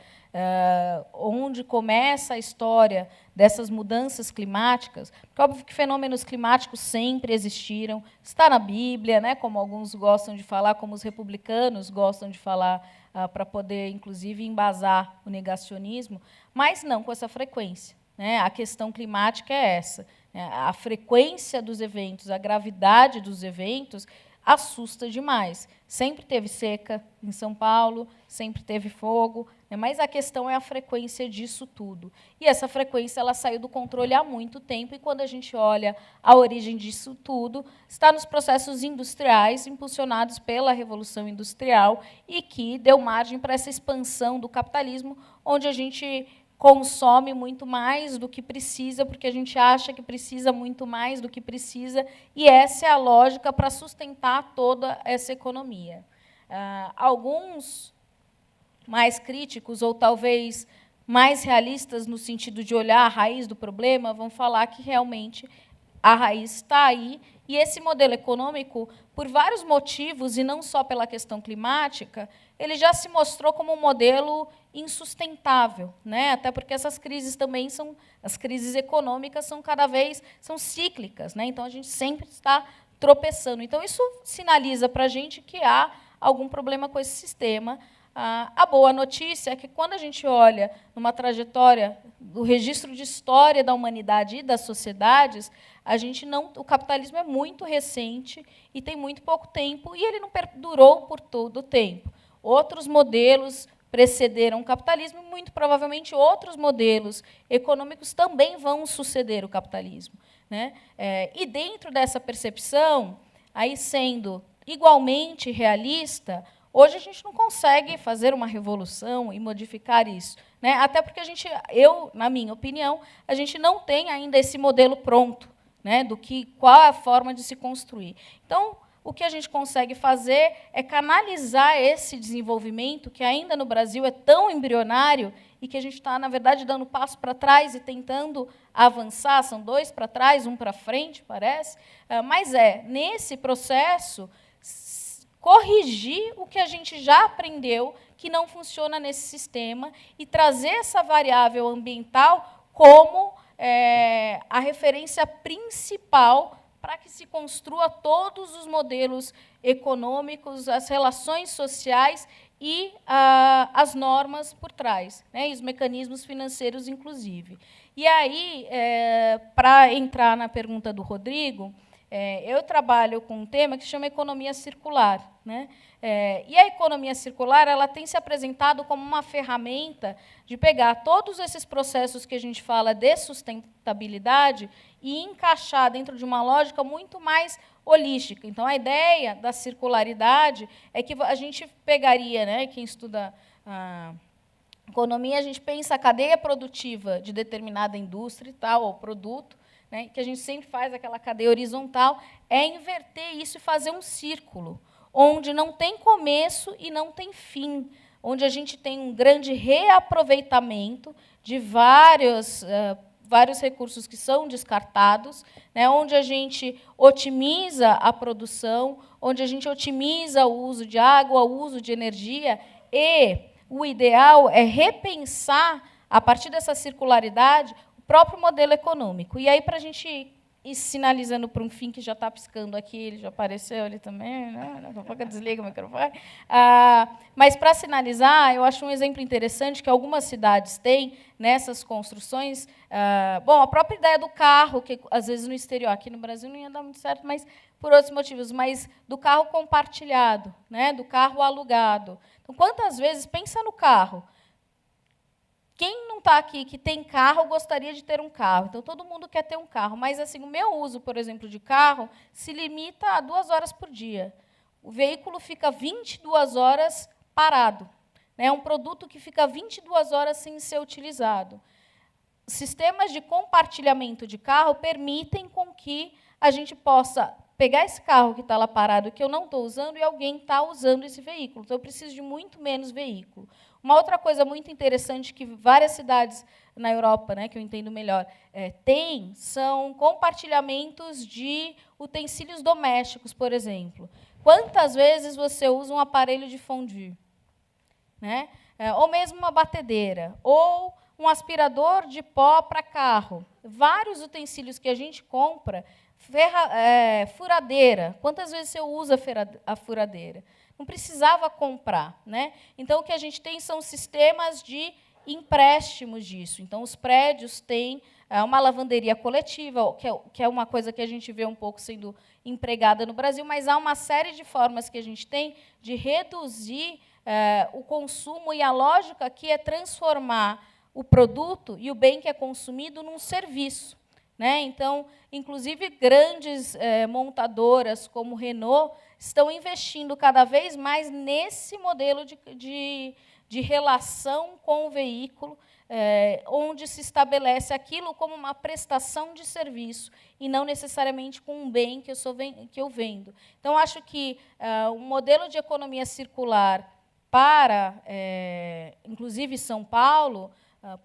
onde começa a história dessas mudanças climáticas, porque, óbvio que fenômenos climáticos sempre existiram, está na Bíblia, né? Como alguns gostam de falar, como os republicanos gostam de falar, para poder, inclusive, embasar o negacionismo, mas não com essa frequência, né? A questão climática é essa. A frequência dos eventos, a gravidade dos eventos assusta demais. Sempre teve seca em São Paulo, sempre teve fogo, né? Mas a questão é a frequência disso tudo. E essa frequência ela saiu do controle há muito tempo, e quando a gente olha a origem disso tudo, está nos processos industriais impulsionados pela Revolução Industrial e que deu margem para essa expansão do capitalismo, onde a gente consome muito mais do que precisa, porque a gente acha que precisa muito mais do que precisa, e essa é a lógica para sustentar toda essa economia. Alguns mais críticos, ou talvez mais realistas no sentido de olhar a raiz do problema, vão falar que realmente a raiz está aí, e esse modelo econômico, por vários motivos, e não só pela questão climática, ele já se mostrou como um modelo insustentável, né? Até porque essas crises também são, as crises econômicas são cada vez, são cíclicas, né? Então a gente sempre está tropeçando. Então isso sinaliza para a gente que há algum problema com esse sistema. A boa notícia é que, quando a gente olha numa trajetória do registro de história da humanidade e das sociedades, o capitalismo é muito recente e tem muito pouco tempo, e ele não perdurou por todo o tempo. Outros modelos precederam o capitalismo, e muito provavelmente outros modelos econômicos também vão suceder o capitalismo, né? E dentro dessa percepção, aí sendo igualmente realista, hoje a gente não consegue fazer uma revolução e modificar isso, né? Até porque na minha opinião, a gente não tem ainda esse modelo pronto, né, qual é a forma de se construir. Então, o que a gente consegue fazer é canalizar esse desenvolvimento, que ainda no Brasil é tão embrionário, e que a gente está, na verdade, dando passo para trás e tentando avançar. São 2 para trás, 1 para frente, parece. Mas nesse processo, corrigir o que a gente já aprendeu que não funciona nesse sistema e trazer essa variável ambiental como a referência principal para que se construa todos os modelos econômicos, as relações sociais e as normas por trás, né, e os mecanismos financeiros, inclusive. E aí, para entrar na pergunta do Rodrigo, eu trabalho com um tema que se chama economia circular, né? E a economia circular ela tem se apresentado como uma ferramenta de pegar todos esses processos que a gente fala de sustentabilidade e encaixar dentro de uma lógica muito mais holística. Então, a ideia da circularidade é que a gente pegaria, né, quem estuda economia, a gente pensa a cadeia produtiva de determinada indústria e tal, ou produto, né, que a gente sempre faz aquela cadeia horizontal, é inverter isso e fazer um círculo, onde não tem começo e não tem fim, onde a gente tem um grande reaproveitamento de vários recursos que são descartados, né, onde a gente otimiza a produção, onde a gente otimiza o uso de água, o uso de energia, e o ideal é repensar, a partir dessa circularidade, o próprio modelo econômico. E aí, para a gente ir sinalizando para um fim que já está piscando aqui, ele já apareceu ali também, né? Daqui a pouco eu desligo o microfone. Mas, para sinalizar, eu acho um exemplo interessante que algumas cidades têm nessas construções. Bom, a própria ideia do carro, que às vezes no exterior, aqui no Brasil não ia dar muito certo, mas por outros motivos, mas do carro compartilhado, né? Do carro alugado. Então, quantas vezes, pensa no carro, quem não está aqui que tem carro gostaria de ter um carro? Então, todo mundo quer ter um carro. Mas, assim, o meu uso, por exemplo, de carro se limita a 2 horas por dia. O veículo fica 22 horas parado. É um produto que fica 22 horas sem ser utilizado. Sistemas de compartilhamento de carro permitem com que a gente possa pegar esse carro que está lá parado, que eu não estou usando, e alguém está usando esse veículo. Então, eu preciso de muito menos veículo. Uma outra coisa muito interessante que várias cidades na Europa, né, que eu entendo melhor, têm, são compartilhamentos de utensílios domésticos, por exemplo. Quantas vezes você usa um aparelho de fondue? Né? Ou mesmo uma batedeira, ou um aspirador de pó para carro. Vários utensílios que a gente compra, furadeira. Quantas vezes você usa a furadeira? Não precisava comprar, né? Então, o que a gente tem são sistemas de empréstimos disso. Então, os prédios têm uma lavanderia coletiva, que é uma coisa que a gente vê um pouco sendo empregada no Brasil, mas há uma série de formas que a gente tem de reduzir o consumo, e a lógica aqui é transformar o produto e o bem que é consumido num serviço. Né? Então, inclusive, grandes montadoras como Renault estão investindo cada vez mais nesse modelo de relação com o veículo, onde se estabelece aquilo como uma prestação de serviço e não necessariamente com um bem que eu vendo. Então, acho que um modelo de economia circular para, inclusive, São Paulo,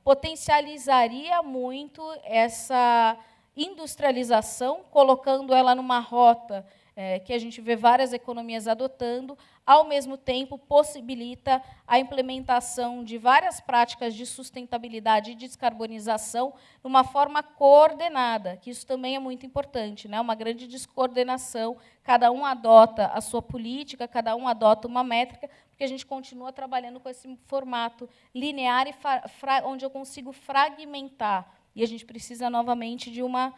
potencializaria muito essa industrialização, colocando ela numa rota que a gente vê várias economias adotando, ao mesmo tempo possibilita a implementação de várias práticas de sustentabilidade e descarbonização de uma forma coordenada, que isso também é muito importante, né? Uma grande descoordenação, cada um adota a sua política, cada um adota uma métrica, porque a gente continua trabalhando com esse formato linear, onde eu consigo fragmentar, e a gente precisa, novamente, de uma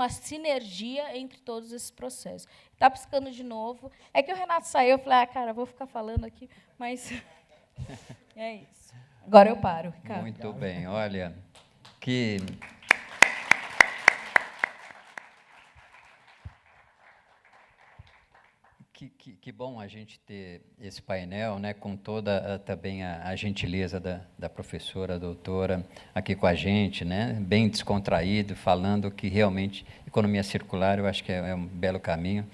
sinergia entre todos esses processos. Está piscando de novo. É que o Renato saiu, eu falei, cara, vou ficar falando aqui, mas é isso. Agora eu paro, Ricardo. Muito bem, olha, que bom a gente ter esse painel, né, com toda também a gentileza da professora, a doutora, aqui com a gente, né, bem descontraído, falando que realmente economia circular, eu acho que é um belo caminho.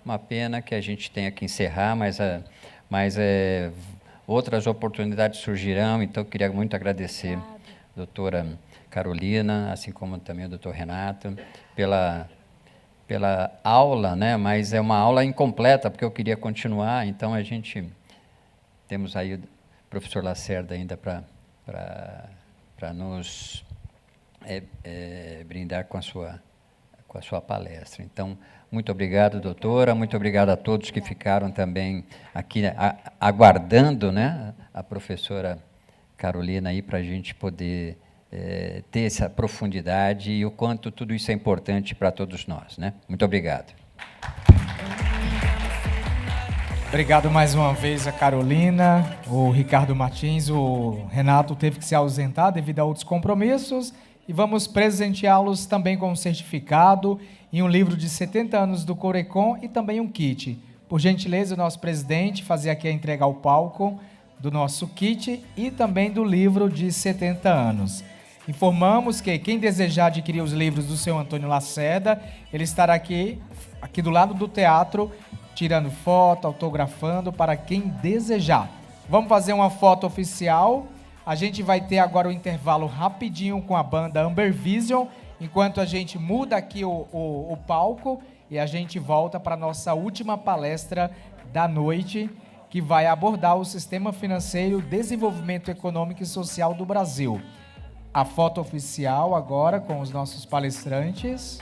Uma pena que a gente tenha que encerrar, mas outras oportunidades surgirão, então eu queria muito agradecer a doutora Carolina, assim como também o doutor Renato, pela aula, né? Mas é uma aula incompleta, porque eu queria continuar, então a gente temos aí o professor Lacerda ainda para nos brindar com a sua palestra. Então, muito obrigado, doutora, muito obrigado a todos que ficaram também aqui aguardando, né, a professora Carolina aí para a gente poder ter essa profundidade e o quanto tudo isso é importante para todos nós, né? Muito obrigado. Obrigado mais uma vez a Carolina, o Ricardo Martins, o Renato teve que se ausentar devido a outros compromissos e vamos presenteá-los também com um certificado e um livro de 70 anos do Corecon e também um kit. Por gentileza, o nosso presidente fazer aqui a entrega ao palco do nosso kit e também do livro de 70 anos. Informamos que quem desejar adquirir os livros do seu Antônio Lacerda, ele estará aqui do lado do teatro, tirando foto, autografando, para quem desejar. Vamos fazer uma foto oficial. A gente vai ter agora um intervalo rapidinho com a banda Amber Vision, enquanto a gente muda aqui o palco e a gente volta para a nossa última palestra da noite, que vai abordar o sistema financeiro, desenvolvimento econômico e social do Brasil. A foto oficial agora com os nossos palestrantes.